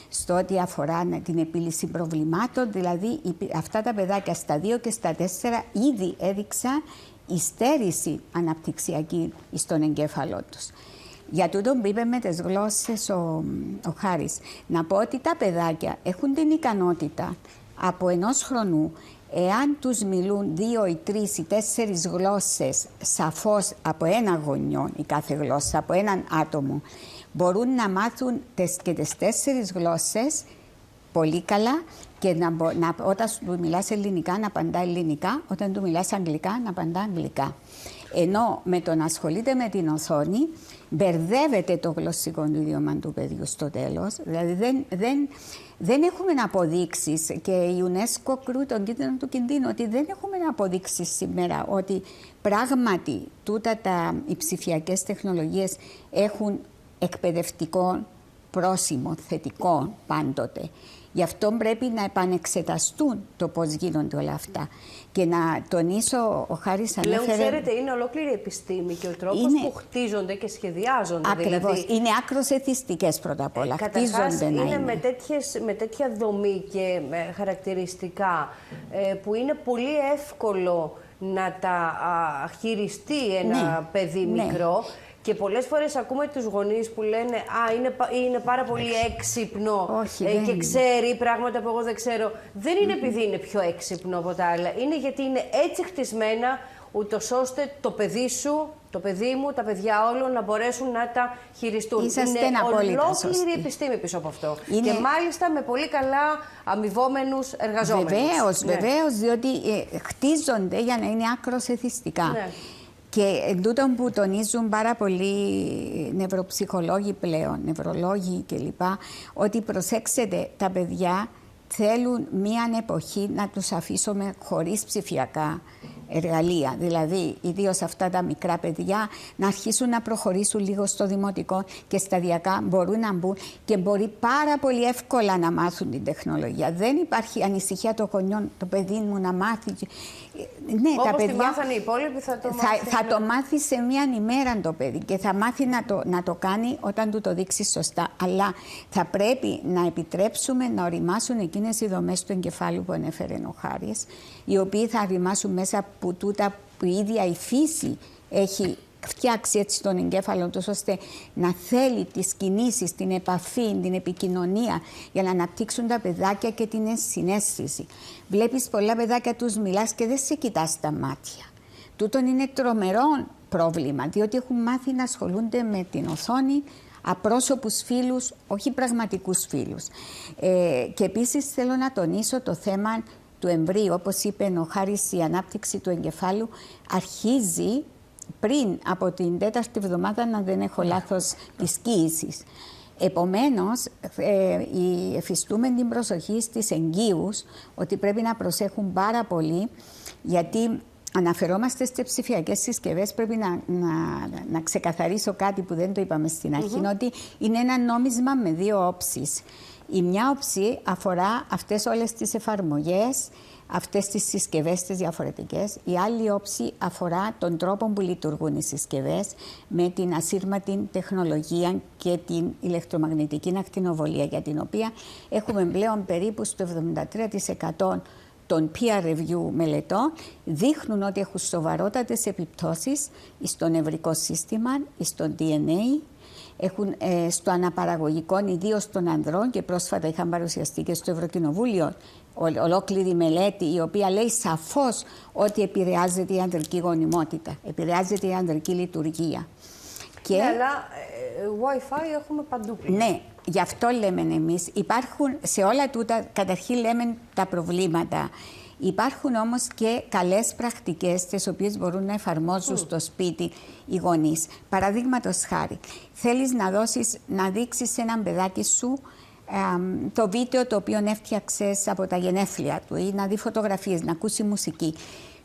στο ό,τι αφορά την επίλυση προβλημάτων. Δηλαδή αυτά τα παιδάκια στα 2 και στα 4 ήδη έδειξαν υστέρηση αναπτυξιακή στον εγκέφαλό τους. Για τούτο που είπε με τις γλώσσες ο Χάρης, να πω ότι τα παιδάκια έχουν την ικανότητα από 1 χρονού, εάν τους μιλούν 2 ή 3 ή 4 γλώσσες σαφώς από ένα γονιό η κάθε γλώσσα, από έναν άτομο, μπορούν να μάθουν και τις 4 γλώσσες πολύ καλά και όταν του μιλάς ελληνικά να απαντά ελληνικά, όταν του μιλάς αγγλικά να απαντά αγγλικά. Ενώ με το να ασχολείται με την οθόνη μπερδεύεται το γλωσσικό του ιδιώμα του παιδιού στο τέλος. Δηλαδή δεν έχουμε αποδείξεις, και η UNESCO κρούει τον κίνδυνο του κινδύνου, ότι δεν έχουμε αποδείξεις σήμερα ότι πράγματι οι ψηφιακές τεχνολογίες έχουν εκπαιδευτικό πρόσημο, θετικό πάντοτε. Γι' αυτό πρέπει να επανεξεταστούν το πώς γίνονται όλα αυτά. Και να τονίσω, ο Χάρης ανέφερε... Πλέον, ξέρετε, είναι ολόκληρη επιστήμη και ο τρόπος που χτίζονται και χτίζονται. Ακριβώς. Δηλαδή, είναι άκρως εθιστικές πρώτα απ' όλα. Καταρχάς, είναι με τέτοια δομή και χαρακτηριστικά που είναι πολύ εύκολο να τα χειριστεί ένα παιδί μικρό. Και πολλές φορές ακούμε τους γονείς που λένε είναι πάρα πολύ έξυπνο και ξέρει πράγματα που εγώ δεν ξέρω. Δεν είναι επειδή είναι πιο έξυπνο από τα άλλα. Είναι γιατί είναι έτσι χτισμένα, ούτως ώστε το παιδί σου, το παιδί μου, τα παιδιά όλων να μπορέσουν να τα χειριστούν. Είσαστε είναι ολόκληρη επιστήμη πίσω από αυτό. Και μάλιστα με πολύ καλά αμοιβόμενους εργαζόμενους. Βεβαίως, διότι χτίζονται για να είναι άκρως εθιστικά. Ναι. Και εντούτον που τονίζουν πάρα πολλοί νευροψυχολόγοι πλέον, νευρολόγοι κλπ, ότι προσέξτε, τα παιδιά θέλουν μία εποχή να τους αφήσουμε χωρίς ψηφιακά εργαλεία. Δηλαδή, ιδίως αυτά τα μικρά παιδιά να αρχίσουν να προχωρήσουν λίγο στο δημοτικό και σταδιακά μπορούν να μπουν και μπορεί πάρα πολύ εύκολα να μάθουν την τεχνολογία. Δεν υπάρχει ανησυχία των γονιών, το παιδί μου να μάθει. Ναι, όπως τα παιδιά, τη μάθανε οι υπόλοιποι, θα το μάθει. Θα το μάθει σε μία ημέρα το παιδί και θα μάθει να το κάνει όταν του το δείξει σωστά. Αλλά θα πρέπει να επιτρέψουμε να οριμάσουν εκείνες οι δομές του εγκεφάλου που ανέφερε ο Χάρης, οι οποίοι θα οριμάσουν μέσα από τούτα που η ίδια η φύση έχει φτιάξει έτσι τον εγκέφαλο του, ώστε να θέλει τις κινήσεις, την επαφή, την επικοινωνία, για να αναπτύξουν τα παιδάκια και την συναίσθηση. Βλέπεις πολλά παιδάκια, τους μιλάς και δεν σε κοιτάς στα μάτια. Τούτον είναι τρομερό πρόβλημα, διότι έχουν μάθει να ασχολούνται με την οθόνη, απρόσωπους φίλους, όχι πραγματικούς φίλους. Και επίσης θέλω να τονίσω το θέμα του εμβρίου. Όπως είπε ο Χάρης, η ανάπτυξη του εγκεφάλου αρχίζει πριν από την 4η εβδομάδα, αν δεν έχω λάθος, της κύησης. Επομένως, εφιστούμε την προσοχή στις εγγύους ότι πρέπει να προσέχουν πάρα πολύ, γιατί αναφερόμαστε στις ψηφιακές συσκευές. Πρέπει να ξεκαθαρίσω κάτι που δεν το είπαμε στην αρχή, ότι είναι ένα νόμισμα με 2 όψεις. Η μια όψη αφορά αυτές όλες τις εφαρμογές, αυτές τις συσκευές τις διαφορετικές. Η άλλη όψη αφορά τον τρόπο που λειτουργούν οι συσκευές με την ασύρματη τεχνολογία και την ηλεκτρομαγνητική ακτινοβολία, για την οποία έχουμε πλέον περίπου στο 73% των peer review μελετών δείχνουν ότι έχουν σοβαρότατες επιπτώσεις στο νευρικό σύστημα, στο DNA, έχουν στο αναπαραγωγικό, ιδίως των ανδρών, και πρόσφατα είχαν παρουσιαστεί και στο Ευρωκοινοβούλιο ολόκληρη μελέτη, η οποία λέει σαφώς ότι επηρεάζεται η ανδρική γονιμότητα, επηρεάζεται η ανδρική λειτουργία. Ναι, αλλά Wi-Fi έχουμε παντού πλέον. Ναι, γι' αυτό λέμε εμείς. Υπάρχουν σε όλα τούτα, καταρχήν λέμε τα προβλήματα. Υπάρχουν όμως και καλές πρακτικές, τις οποίες μπορούν να εφαρμόζουν στο σπίτι οι γονείς. Παραδείγματος χάρη, θέλεις να δείξεις σε έναν παιδάκι σου το βίντεο το οποίο έφτιαξες από τα γενέθλια του, ή να δει φωτογραφίες, να ακούσει μουσική.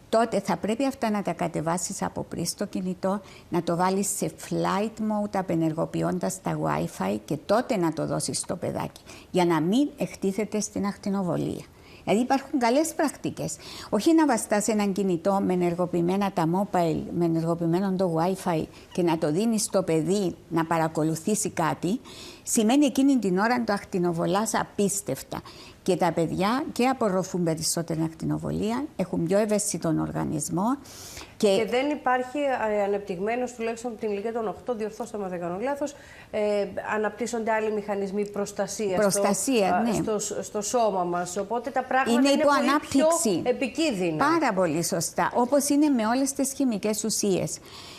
Τότε θα πρέπει αυτά να τα κατεβάσεις από πριν στο κινητό, να το βάλεις σε flight mode απενεργοποιώντας τα Wi-Fi και τότε να το δώσεις στο παιδάκι, για να μην εκτίθεται στην ακτινοβολία. Δηλαδή υπάρχουν καλές πρακτικές. Όχι να βαστάς έναν κινητό με ενεργοποιημένα τα mobile, με ενεργοποιημένο το Wi-Fi και να το δίνεις στο παιδί να παρακολουθήσει κάτι, σημαίνει εκείνη την ώρα το ακτινοβολάς απίστευτα. Και τα παιδιά και απορροφούν περισσότερη ακτινοβολία, έχουν πιο ευαίσθητον οργανισμό. Και δεν υπάρχει ανεπτυγμένος, τουλάχιστον από την ηλικία των 8, διορθώστε με αν δεν κάνω λάθος, αναπτύσσονται άλλοι μηχανισμοί προστασίας στο σώμα μας. Οπότε τα πράγματα είναι πολύ πιο επικίνδυνα. Πάρα πολύ σωστά. Όπως είναι με όλες τις χημικές ουσίες.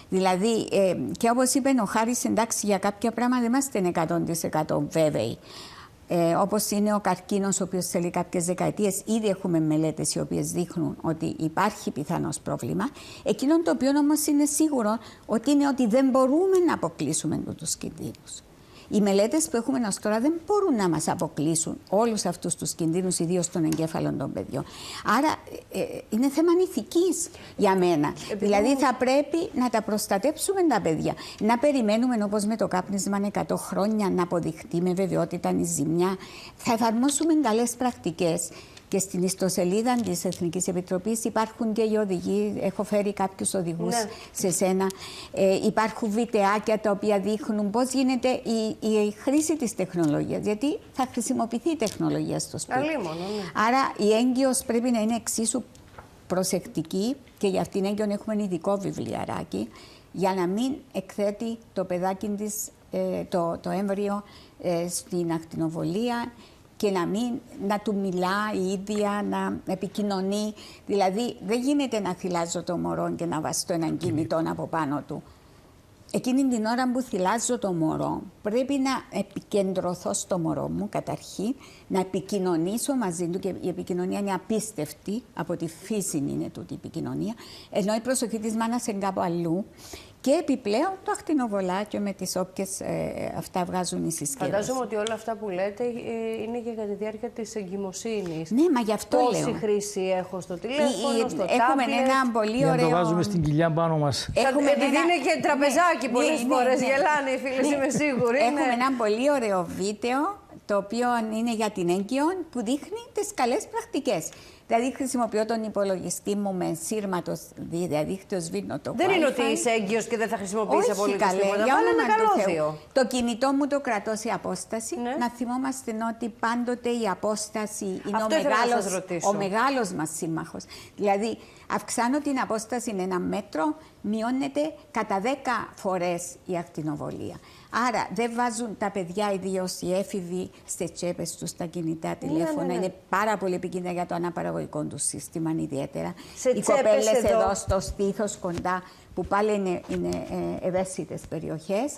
Δηλαδή, και όπως είπε ο Χάρης, εντάξει, για κάποια πράγματα δεν είμαστε 100% βέβαιοι. Όπως είναι ο καρκίνος, ο οποίος θέλει κάποιες δεκαετίες, ήδη έχουμε μελέτες οι οποίες δείχνουν ότι υπάρχει πιθανός πρόβλημα. Εκείνο το οποίο όμως είναι σίγουρο ότι είναι ότι δεν μπορούμε να αποκλείσουμε τους κινδύνους. Οι μελέτες που έχουμε ως τώρα δεν μπορούν να μας αποκλείσουν όλους αυτούς τους κινδύνους, ιδίως των εγκέφαλων των παιδιών. Άρα είναι θέμα ηθικής για μένα. Δηλαδή θα πρέπει να τα προστατέψουμε τα παιδιά. Να περιμένουμε όπως με το κάπνισμα 100 χρόνια να αποδειχτεί με βεβαιότητα η ζημιά. Θα εφαρμόσουμε καλές πρακτικές. Και στην ιστοσελίδα της Εθνικής Επιτροπής υπάρχουν και οι οδηγοί. Έχω φέρει κάποιους οδηγούς σε σένα. Υπάρχουν βιντεάκια τα οποία δείχνουν πώς γίνεται η χρήση της τεχνολογίας. Γιατί θα χρησιμοποιηθεί η τεχνολογία στο σπίτι. Άρα η έγκυος πρέπει να είναι εξίσου προσεκτική και για αυτήν έγκυον έχουμε ειδικό βιβλιαράκι για να μην εκθέτει το παιδάκι της, το έμβριο στην ακτινοβολία και να του μιλά η ίδια, να επικοινωνεί. Δηλαδή δεν γίνεται να θυλάζω το μωρό και να βαστώ έναν κινητό από πάνω του. Εκείνη την ώρα που θυλάζω το μωρό πρέπει να επικεντρωθώ στο μωρό μου καταρχήν, να επικοινωνήσω μαζί του και η επικοινωνία είναι απίστευτη, από τη φύση είναι τούτη η επικοινωνία, ενώ η προσοχή της μάνας είναι κάπου αλλού. Και επιπλέον το ακτινοβολάκιο με τις όποιες αυτά βγάζουν οι συσκευές. Φαντάζομαι ότι όλα αυτά που λέτε είναι και κατά τη διάρκεια της εγκυμοσύνης. Ναι, μα γι' αυτό λέω. Πόση χρήση έχω στο τηλέφωνο, στο τάμπλετ. Έχουμε ένα πολύ ωραίο... το βάζουμε στην κοιλιά πάνω μας. Επειδή είναι και τραπεζάκι πολλές φορές γελάνε οι φίλες, είμαι σίγουρη. Έχουμε ένα πολύ ωραίο βίντεο, το οποίο είναι για την έγκυο, που δείχνει τις καλές πρακτικές. Δηλαδή, χρησιμοποιώ τον υπολογιστή μου με σύρματο διαδίκτυο, σβήνω το Δεν Wi-Fi. είναι ότι είσαι έγκυος και δεν θα χρησιμοποιείς απολύτως τίποτα. Για Πάνε με καλώδιο. Το κινητό μου το κρατώ σε απόσταση. Ναι. Να θυμόμαστε ότι πάντοτε η απόσταση είναι ο μεγάλος μας σύμμαχος. Δηλαδή, αυξάνω την απόσταση 1 μέτρο, μειώνεται κατά 10 φορές η ακτινοβολία. Άρα δεν βάζουν τα παιδιά, ιδίως οι έφηβοι, στις τσέπες τους τα κινητά τηλέφωνα. Είναι πάρα πολύ επικίνδυνα για το αναπαραγωγικό του σύστημα, ιδιαίτερα. Οι κοπέλες εδώ στο στήθος κοντά, που πάλι είναι ευαίσθητες περιοχές.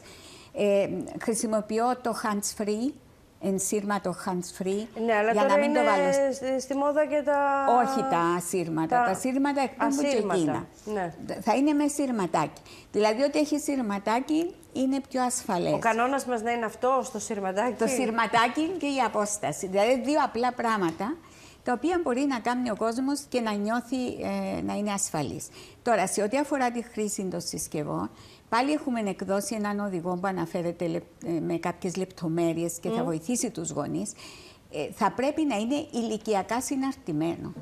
Χρησιμοποιώ το hands-free, ενσύρματο hands-free. Ναι, αλλά για τώρα να μην είναι το βάλω στη μόδα και τα... Όχι τα ασύρματα. Τα σύρματα εκπέμπουν και εκείνα. Ναι. Θα είναι με σύρματάκι. Δηλαδή, ότι έχει σύρματάκι είναι πιο ασφαλές. Ο κανόνας μας να είναι αυτό, στο σύρματάκι. Το σύρματάκι και η απόσταση. Δηλαδή, δύο απλά πράγματα, τα οποία μπορεί να κάνει ο κόσμος και να νιώθει να είναι ασφαλής. Τώρα, σε ό,τι αφορά τη χρήση των συσκευών, πάλι έχουμε εκδώσει έναν οδηγό που αναφέρεται με κάποιες λεπτομέρειες και θα βοηθήσει τους γονείς. Θα πρέπει να είναι ηλικιακά συναρτημένο.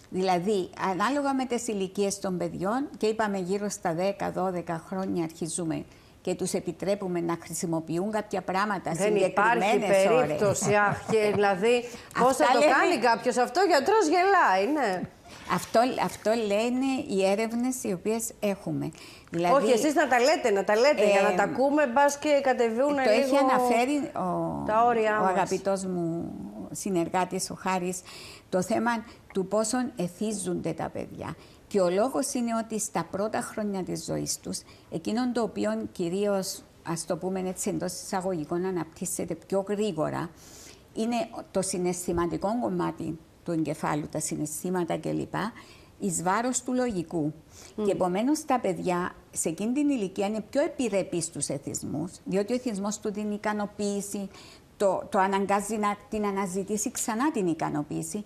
Δηλαδή, ανάλογα με τις ηλικίες των παιδιών, και είπαμε γύρω στα 10-12 χρόνια αρχίζουμε και τους επιτρέπουμε να χρησιμοποιούν κάποια πράγματα συγκεκριμένες ώρες. Δεν υπάρχει περίπτωση, δηλαδή, πώς θα το κάνει κάποιος αυτό, ο γιατρός γελάει, ναι. Αυτό λένε οι έρευνες οι οποίες έχουμε. Δηλαδή, όχι, εσείς να τα λέτε για να τα ακούμε, μπας και κατεβούν λίγο... Το έχει αναφέρει τα όρια ο αγαπητός μου συνεργάτης, ο Χάρης, το θέμα του πόσον εθίζονται τα παιδιά. Και ο λόγος είναι ότι στα πρώτα χρόνια της ζωής τους, εκείνον το οποίο κυρίως, ας το πούμε έτσι εντός εισαγωγικών, αναπτύσσεται πιο γρήγορα, είναι το συναισθηματικό κομμάτι του εγκεφάλου, τα συναισθήματα κλπ, εις βάρος του λογικού. Και επομένως τα παιδιά σε εκείνη την ηλικία είναι πιο επιρρεπείς στους εθισμούς, διότι ο εθισμός του την ικανοποίηση, το αναγκάζει να την αναζητήσει ξανά την ικανοποίηση.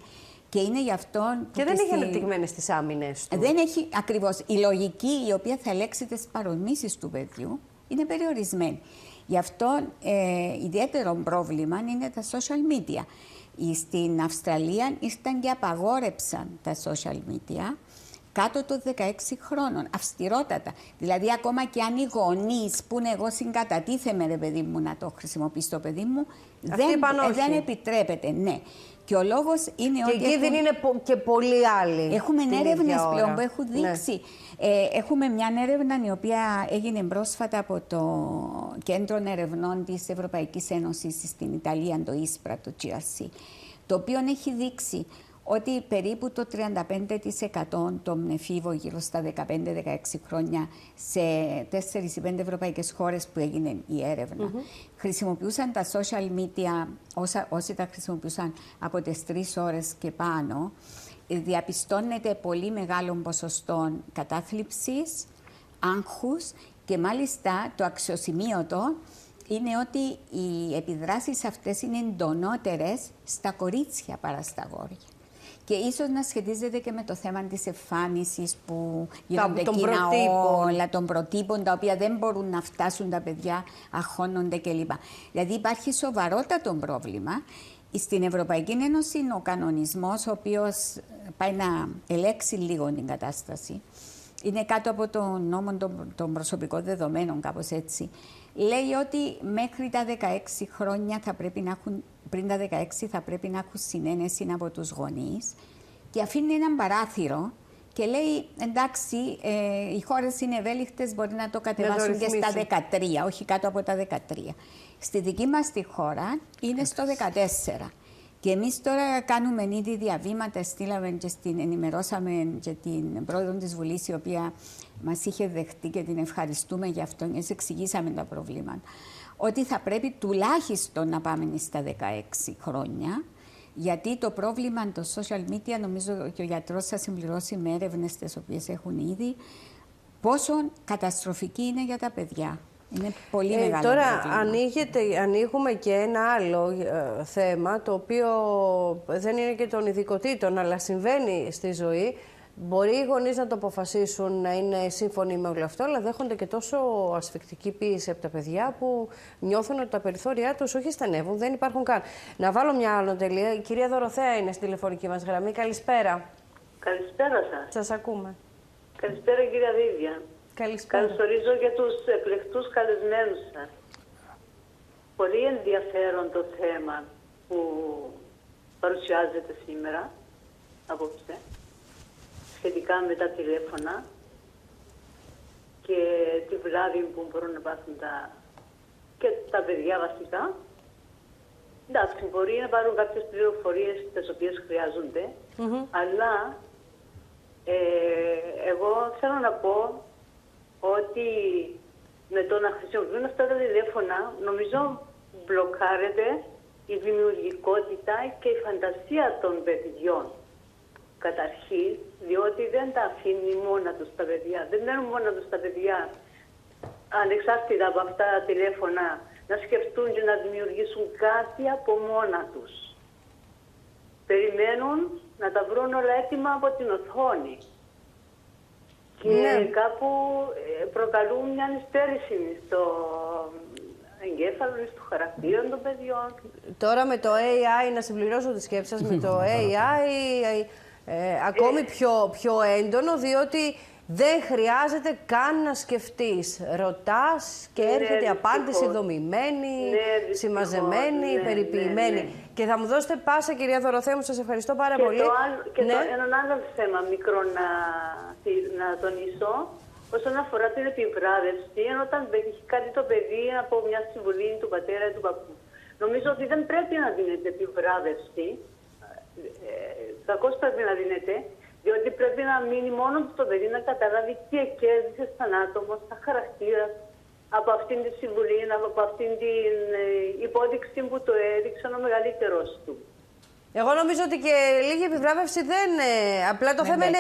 Και είναι γι' αυτό. Και δεν έχει ανεπτυγμένες τις άμυνες του. Δεν έχει ακριβώς. Η λογική η οποία θα ελέγξει τις παρορμήσεις του παιδιού είναι περιορισμένη. Γι' αυτό ιδιαίτερο πρόβλημα είναι τα social media. Στην Αυστραλία ήρθαν και απαγόρεψαν τα social media κάτω των 16 χρόνων, αυστηρότατα. Δηλαδή, ακόμα και αν οι γονείς που είναι εγώ συγκατατίθεμαι, ρε παιδί μου, να το χρησιμοποιήσει το παιδί μου, δεν επιτρέπεται, ναι. Και ο λόγος είναι ότι. Και οι κίνδυνοι είναι και πολλοί άλλοι. Έχουμε έρευνες πλέον που έχουν δείξει. Ναι. Έχουμε μια έρευνα η οποία έγινε πρόσφατα από το Κέντρο Ερευνών της Ευρωπαϊκής Ένωσης στην Ιταλία, το ISPRA, το GRC, το οποίο έχει δείξει ότι περίπου το 35% των εφήβων γύρω στα 15-16 χρόνια σε 4 ή 5 ευρωπαϊκές χώρες που έγινε η έρευνα χρησιμοποιούσαν τα social media, όσοι τα χρησιμοποιούσαν από τις 3 ώρες και πάνω, διαπιστώνεται πολύ μεγάλο ποσοστό κατάθλιψης, άγχους και μάλιστα το αξιοσημείωτο είναι ότι οι επιδράσεις αυτές είναι εντονότερες στα κορίτσια παρά στα αγόρια. Και ίσως να σχετίζεται και με το θέμα της εμφάνισης που γίνονται εκείνα όλα, των προτύπων, τα οποία δεν μπορούν να φτάσουν τα παιδιά, αγχώνονται κλπ. Δηλαδή υπάρχει σοβαρότατο πρόβλημα. Στην Ευρωπαϊκή Ένωση ο κανονισμός, ο οποίος πάει να ελέξει λίγο την κατάσταση, είναι κάτω από τον νόμο των προσωπικών δεδομένων, κάπως έτσι. Λέει ότι μέχρι τα 16 χρόνια θα πρέπει να έχουν, πριν τα 16 θα πρέπει να έχουν συνένεση από τους γονείς και αφήνει έναν παράθυρο και λέει εντάξει, οι χώρες είναι ευέλικτες, μπορεί να το κατεβάσουν και στα 13, όχι κάτω από τα 13. Στη δική μας τη χώρα είναι στο 14. Και εμείς τώρα κάνουμε ήδη διαβήματα, στείλαμε και ενημερώσαμε και την πρόεδρο της Βουλής, η οποία μας είχε δεχτεί και την ευχαριστούμε γι' αυτό, και εξηγήσαμε τα προβλήματα. Ότι θα πρέπει τουλάχιστον να πάμε στα 16 χρόνια, γιατί το πρόβλημα των social media, νομίζω και ο γιατρός θα συμπληρώσει με έρευνες τις οποίες έχουν ήδη, πόσο καταστροφική είναι για τα παιδιά. Είναι πολύ μεγάλο τώρα πρόβλημα. ανοίγουμε και ένα άλλο θέμα, το οποίο δεν είναι και των ειδικοτήτων, αλλά συμβαίνει στη ζωή. Μπορεί οι γονείς να το αποφασίσουν να είναι σύμφωνοι με όλο αυτό, αλλά δέχονται και τόσο ασφικτική πίεση από τα παιδιά που νιώθουν ότι τα περιθώριά τους όχι στενεύουν, δεν υπάρχουν καν. Να βάλω μια άλλη τελεία. Η κυρία Δωροθέα είναι στη τηλεφωνική μας γραμμή. Καλησπέρα. Καλησπέρα σας. Σας ακούμε. Καλησπέρα κυρία Δίδια. Καλησπέρα. Καλωσορίζω για τους εκλεκτούς καλεσμένους σας. Πολύ ενδιαφέρον το θέμα που παρουσιάζεται σήμερα, απόψε, σχετικά με τα τηλέφωνα και τη βλάβη που μπορούν να πάθουν και τα παιδιά βασικά. Εντάξει, μπορεί να πάρουν κάποιες πληροφορίες τις οποίες χρειάζονται, αλλά εγώ θέλω να πω ότι με το να χρησιμοποιούν αυτά τα τηλέφωνα, νομίζω μπλοκάρεται η δημιουργικότητα και η φαντασία των παιδιών. Καταρχήν, διότι δεν τα αφήνει μόνα τους τα παιδιά. Δεν μένουν μόνα τους τα παιδιά, ανεξάρτητα από αυτά τα τηλέφωνα, να σκεφτούν και να δημιουργήσουν κάτι από μόνα τους. Περιμένουν να τα βρουν όλα έτοιμα από την οθόνη. Και κάπου προκαλούν μια υστέρηση στο εγκέφαλο, στο χαρακτήρα των παιδιών. Τώρα με το AI, να συμπληρώσω τη σκέψη σας, με το AI ακόμη πιο έντονο, διότι δεν χρειάζεται καν να σκεφτείς. Ρωτάς και έρχεται απάντηση δομημένη, συμμαζεμένη, περιποιημένη. Και θα μου δώσετε πάσα, κυρία Δωροθέα μου, σας ευχαριστώ πάρα πολύ. Έναν άλλο θέμα μικρό να τονίσω, όσον αφορά την επιβράβευση, όταν έχει κάτι το παιδί από μια συμβουλή του πατέρα ή του παππού. Νομίζω ότι δεν πρέπει να δίνεται επιβράβευση, κακώς πρέπει να δίνεται, διότι πρέπει να μείνει μόνο το παιδί να καταλάβει τι εκέρδισε σαν άτομο, σαν χαρακτήρα, από αυτήν τη συμβουλή, από αυτήν την υπόδειξη που το έδειξε ο μεγαλύτερος του. Εγώ νομίζω ότι και λίγη επιβράβευση δεν... απλά το θέμα είναι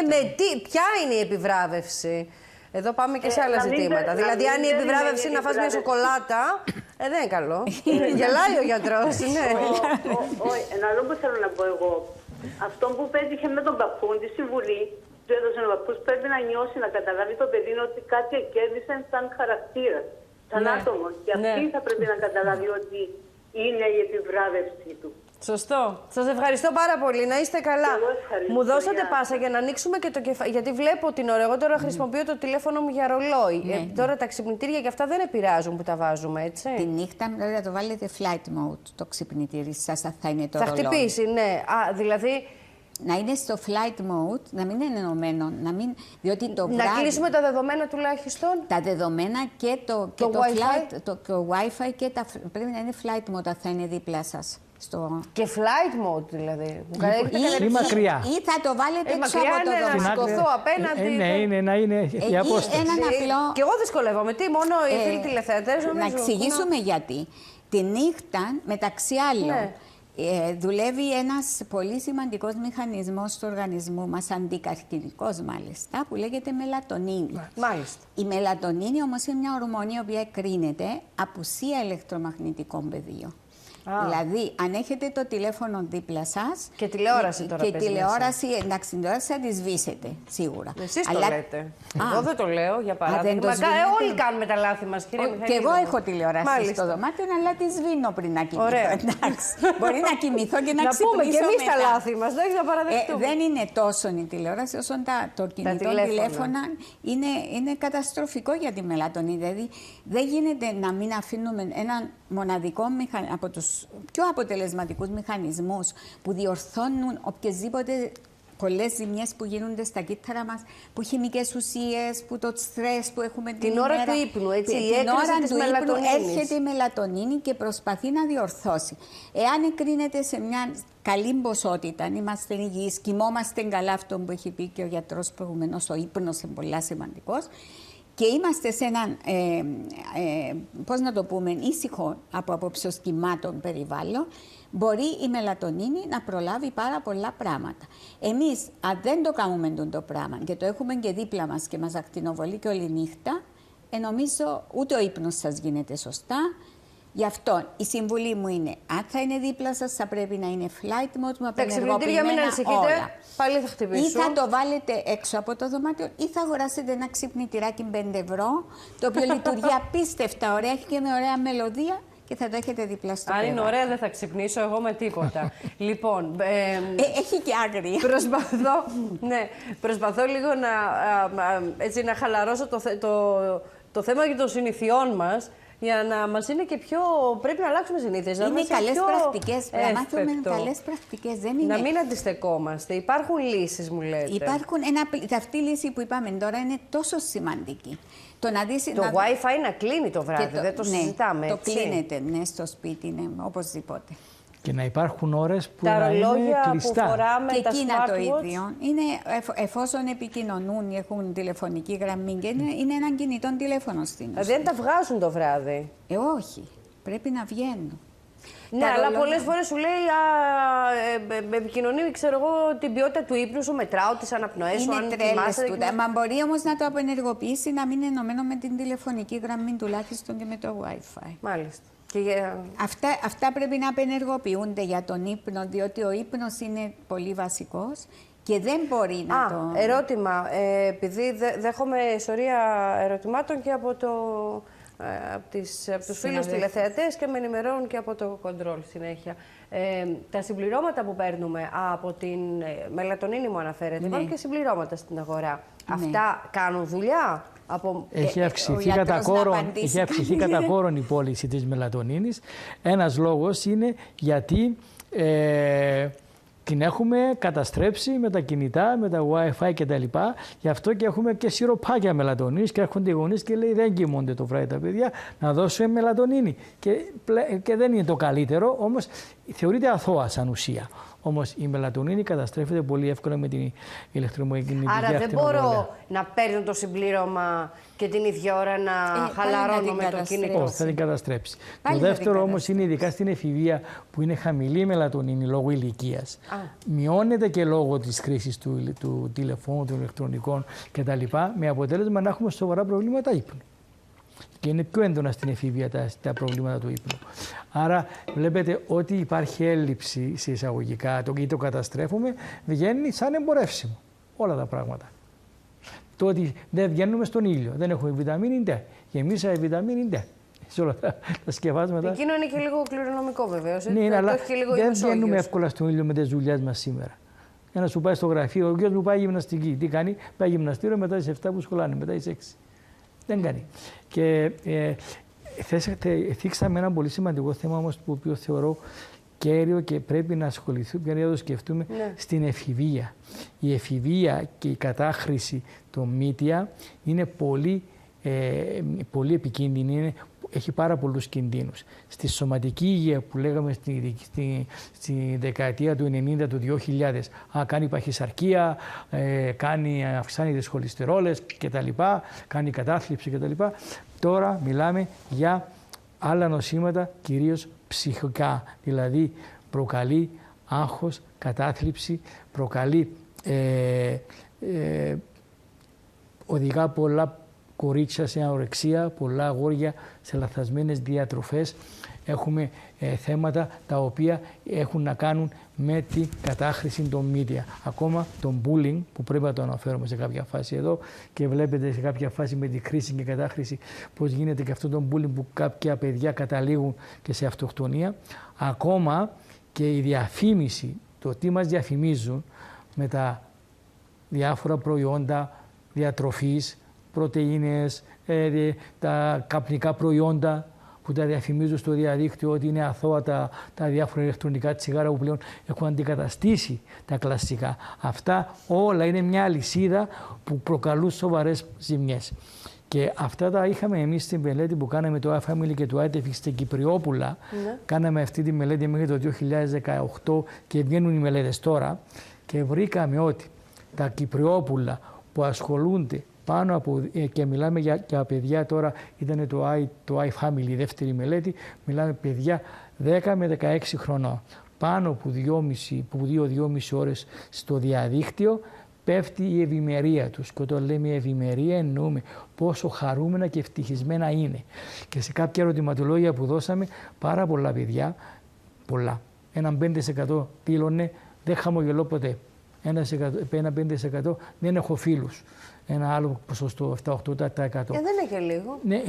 ποια είναι η επιβράβευση. Εδώ πάμε και σε άλλα ζητήματα. Δηλαδή, αν η επιβράβευση είναι να φας μια σοκολάτα, δεν είναι καλό. Γελάει ο γιατρός, ναι. Ένα άλλο που θέλω να πω εγώ, αυτό που πέτυχε με τον παππού, τη συμβουλή, του έδωσε ο παππούς, πρέπει να νιώσει, να καταλάβει το παιδί ότι κάτι κέρδισε σαν χαρακτήρα, σαν άτομο. Και αυτή θα πρέπει να καταλάβει ότι είναι η επιβράβευση του. Σωστό. Σας ευχαριστώ πάρα πολύ. Να είστε καλά. Μου δώσατε πάσα για να ανοίξουμε και το κεφάλι. Γιατί βλέπω την ώρα. Εγώ τώρα χρησιμοποιώ το τηλέφωνο μου για ρολόι. Τώρα τα ξυπνητήρια και αυτά δεν επηρεάζουν που τα βάζουμε, έτσι. Τη νύχτα πρέπει να το βάλετε flight mode το ξυπνητήρι σας, θα είναι το ρολόι. Θα χτυπήσει, ναι. Δηλαδή. Να είναι στο flight mode, να μην είναι ενωμένο, διότι το βράδυ... Να κλείσουμε τα δεδομένα τουλάχιστον. Τα δεδομένα και το Wi-Fi. Το Wi-Fi και πρέπει να είναι flight mode, θα είναι δίπλα σας. Και flight mode δηλαδή. Ή μακριά. Ή θα το βάλετε έξω από το δωμάτιο. Να σηκωθώ απέναντι. Ναι, είναι να είναι η απόσταση. Και εγώ δυσκολεύομαι. Τι, μόνο οι φίλοι τηλεθεατές νομίζουν. Να εξηγήσουμε γιατί. Τη νύχτα, μεταξύ άλλων, δουλεύει ένας πολύ σημαντικός μηχανισμός του οργανισμού μας, αντικαρκυνικός μάλιστα, που λέγεται μελατονίνη. Μάλιστα. Η μελατονίνη όμως είναι μια ορμόνη η οποία εκρίνεται απουσία ηλεκτρομαγνητικών πεδίων. Δηλαδή, αν έχετε το τηλέφωνο δίπλα σας. Και τηλεόραση τώρα. Και τηλεόραση, εντάξει, την τηλεόραση θα τη σβήσετε, σίγουρα. Εσείς το λέτε. Εγώ δεν το λέω, για παράδειγμα. Όλοι κάνουμε τα λάθη μας, κύριε Μιχαηλίδου. Και εγώ έχω τηλεόραση στο δωμάτιο, αλλά τη σβήνω πριν να κοιμηθώ. Εντάξει. Μπορεί να κοιμηθώ και να ξυπνήσω. Να πούμε και εμείς τα λάθη μας, δεν θα παραδεχτούμε. Δεν είναι τόσο η τηλεόραση όσο το κινητό τηλέφωνα είναι καταστροφικό για τη μελατονίνη. Δηλαδή, δεν γίνεται να μην αφήνουμε έναν μοναδικό από τους πιο αποτελεσματικούς μηχανισμούς που διορθώνουν οποιασδήποτε πολλές ζημιές που γίνονται στα κύτταρα μας, που χημικές ουσίες, που το στρες που έχουμε την ώρα του ύπνου, έτσι, η την ώρα της του ύπνου μελατονίνης. έρχεται η μελατονίνη και προσπαθεί να διορθώσει. Εάν εκρίνεται σε μια καλή ποσότητα, αν είμαστε υγιείς, κοιμόμαστε καλά, αυτό που έχει πει και ο γιατρός προηγουμένως, ο ύπνος είναι πολύ σημαντικός, και είμαστε σε έναν, πώς να το πούμε, ήσυχο από απόψεως κυμάτων περιβάλλον, μπορεί η μελατονίνη να προλάβει πάρα πολλά πράγματα. Εμείς, αν δεν το κάνουμε το πράγμα και το έχουμε και δίπλα μας και μας ακτινοβολεί και όλη νύχτα, νομίζω ούτε ο ύπνος σας γίνεται σωστά. Γι' αυτό η συμβουλή μου είναι, αν θα είναι δίπλα σας, θα πρέπει να είναι flight mode με απενεργοποιημένα όλα. Πάλι θα χτυπήσουν. Ή θα το βάλετε έξω από το δωμάτιο ή θα αγοράσετε ένα ξυπνητηράκι 5 ευρώ, το οποίο λειτουργεί απίστευτα ωραία, έχει και με ωραία μελωδία και θα το έχετε δίπλα στο κρεβάτι. Αν είναι ωραία δεν θα ξυπνήσω εγώ με τίποτα. Λοιπόν, έχει και άγρια. Προσπαθώ λίγο να χαλαρώσω το θέμα και των συνηθιών μας, για να μας είναι και πιο. Πρέπει να αλλάξουμε συνήθειες. Είναι καλές πρακτικές. Να μάθουμε καλές πρακτικές. Να μην αντιστεκόμαστε. Υπάρχουν λύσεις, μου λέτε. Αυτή η λύση που είπαμε τώρα είναι τόσο σημαντική. Το Wi-Fi να κλείνει το βράδυ, δεν το συζητάμε. Το κλείνεται, ναι, στο σπίτι, ναι, οπωσδήποτε. Και να υπάρχουν ώρες που τα να είναι κλειστά. Που φοράμε, και τα εκείνα smartwatch. το ίδιο. Είναι, εφόσον επικοινωνούν, έχουν τηλεφωνική γραμμή και είναι ένα κινητό τηλέφωνο στην ουσία. Δεν τα βγάζουν το βράδυ. Όχι. Πρέπει να βγαίνουν. Ναι, αλλά πολλές φορές σου λέει επικοινωνεί, ξέρω εγώ, την ποιότητα του ύπνου σου, μετράω τις αναπνοές σου. Είναι τρέλες του. Μα μπορεί όμως να το απενεργοποιήσει, να μην είναι ενωμένο με την τηλεφωνική γραμμή τουλάχιστον και με το Wi-Fi. Μάλιστα. Αυτά πρέπει να απενεργοποιούνται για τον ύπνο, διότι ο ύπνος είναι πολύ βασικός και δεν μπορεί να το... Ερώτημα, επειδή δέχομαι σωρία ερωτημάτων και από τους φίλους τηλεθεατές και με ενημερώνουν και από το κοντρόλ συνέχεια. Τα συμπληρώματα που παίρνουμε από την μελατονίνη μου αναφέρεται, υπάρχουν και συμπληρώματα στην αγορά. Αυτά κάνουν δουλειά? Έχει αυξηθεί κατά κόρον η πώληση της μελατονίνης. Ένας λόγος είναι γιατί την έχουμε καταστρέψει με τα κινητά, με τα Wi-Fi κτλ. Γι' αυτό και έχουμε και σιροπάκια μελατονίνης και έρχονται οι γονείς και λέει δεν κοιμούνται το βράδυ τα παιδιά, να δώσουμε μελατονίνη. Και δεν είναι το καλύτερο, όμως θεωρείται αθώα σαν ουσία. Όμως η μελατονίνη καταστρέφεται πολύ εύκολα με την ηλεκτρομαγνητική ακτινοβολία. Άρα δεν μπορώ να παίρνω το συμπλήρωμα και την ίδια ώρα να χαλαρώνω με το κινητό. Όχι, θα την καταστρέψει. Το δεύτερο όμως είναι ειδικά στην εφηβεία που είναι χαμηλή η μελατονίνη λόγω ηλικίας. Μειώνεται και λόγω της χρήσης του τηλεφώνου, των ηλεκτρονικών κτλ. Με αποτέλεσμα να έχουμε σοβαρά προβλήματα ύπνου. Και είναι πιο έντονα στην εφηβεία τα προβλήματα του ύπνου. Άρα βλέπετε ότι υπάρχει έλλειψη σε εισαγωγικά ή το καταστρέφουμε, βγαίνει σαν εμπορεύσιμο όλα τα πράγματα. Το ότι δεν βγαίνουμε στον ήλιο, δεν έχουμε βιταμίνη D, γεμίσα βιταμίνη D. σε όλα τα σκευάσματα. Εκείνο είναι και λίγο κληρονομικό βεβαίως. Ναι, αλλά δεν βγαίνουμε βγαίνουμε εύκολα στον ήλιο με τις δουλειές μας σήμερα. Για να σου πάει στο γραφείο, ο γιος μου πάει γυμναστική. Τι κάνει, πάει γυμναστήριο μετά τις 7 που σχολάνε, μετά τις 6. Δεν κάνει. Και θίξαμε ένα πολύ σημαντικό θέμα όμως, το οποίο θεωρώ κέριο και πρέπει να ασχοληθούμε, πρέπει να το σκεφτούμε, στην εφηβεία. Η εφηβεία και η κατάχρηση των μύτια είναι πολύ επικίνδυνη, έχει πάρα πολλούς κινδύνους. Στη σωματική υγεία που λέγαμε στη δεκαετία του 90, του 2000, κάνει παχυσαρκία, αυξάνει τις χολυστερόλες κτλ., κάνει κατάθλιψη κτλ. Τώρα μιλάμε για άλλα νοσήματα, κυρίως ψυχικά, δηλαδή προκαλεί άγχος, κατάθλιψη, προκαλεί οδηγά πολλά κορίτσια σε ανορεξία, πολλά αγόρια σε λαθασμένες διατροφές. Έχουμε θέματα τα οποία έχουν να κάνουν με την κατάχρηση των media. Ακόμα τον bullying, που πρέπει να το αναφέρουμε σε κάποια φάση εδώ, και βλέπετε σε κάποια φάση με τη χρήση και κατάχρηση πώς γίνεται και αυτό το bullying που κάποια παιδιά καταλήγουν και σε αυτοκτονία. Ακόμα και η διαφήμιση, το τι μας διαφημίζουν με τα διάφορα προϊόντα διατροφής, πρωτεΐνες, τα καπνικά προϊόντα που τα διαφημίζουν στο διαδίκτυο ότι είναι αθώα τα διάφορα ηλεκτρονικά τσιγάρα που πλέον έχουν αντικαταστήσει τα κλασικά. Αυτά όλα είναι μια αλυσίδα που προκαλούν σοβαρές ζημιές. Και αυτά τα είχαμε εμείς στην μελέτη που κάναμε το iFamily και το ITEFIX στην Κυπριόπουλα. Κάναμε αυτή τη μελέτη μέχρι το 2018 και βγαίνουν οι μελέτες τώρα. Και βρήκαμε ότι τα Κυπριόπουλα που ασχολούνται πάνω από, και μιλάμε για παιδιά τώρα, ήταν το iFamily, η δεύτερη μελέτη, μιλάμε παιδιά 10 με 16 χρονών. Πάνω από 2-2,5 ώρες στο διαδίκτυο πέφτει η ευημερία τους. Και όταν λέμε ευημερία εννοούμε πόσο χαρούμενα και ευτυχισμένα είναι. Και σε κάποια ερωτηματολόγια που δώσαμε, πάρα πολλά παιδιά, πολλά, ένα 5% δήλωνε δεν χαμογελώ ποτέ. Ένα 5% δεν έχω φίλους. Ένα άλλο ποσοστό 7-8%. Δεν είναι και λίγο. Ναι,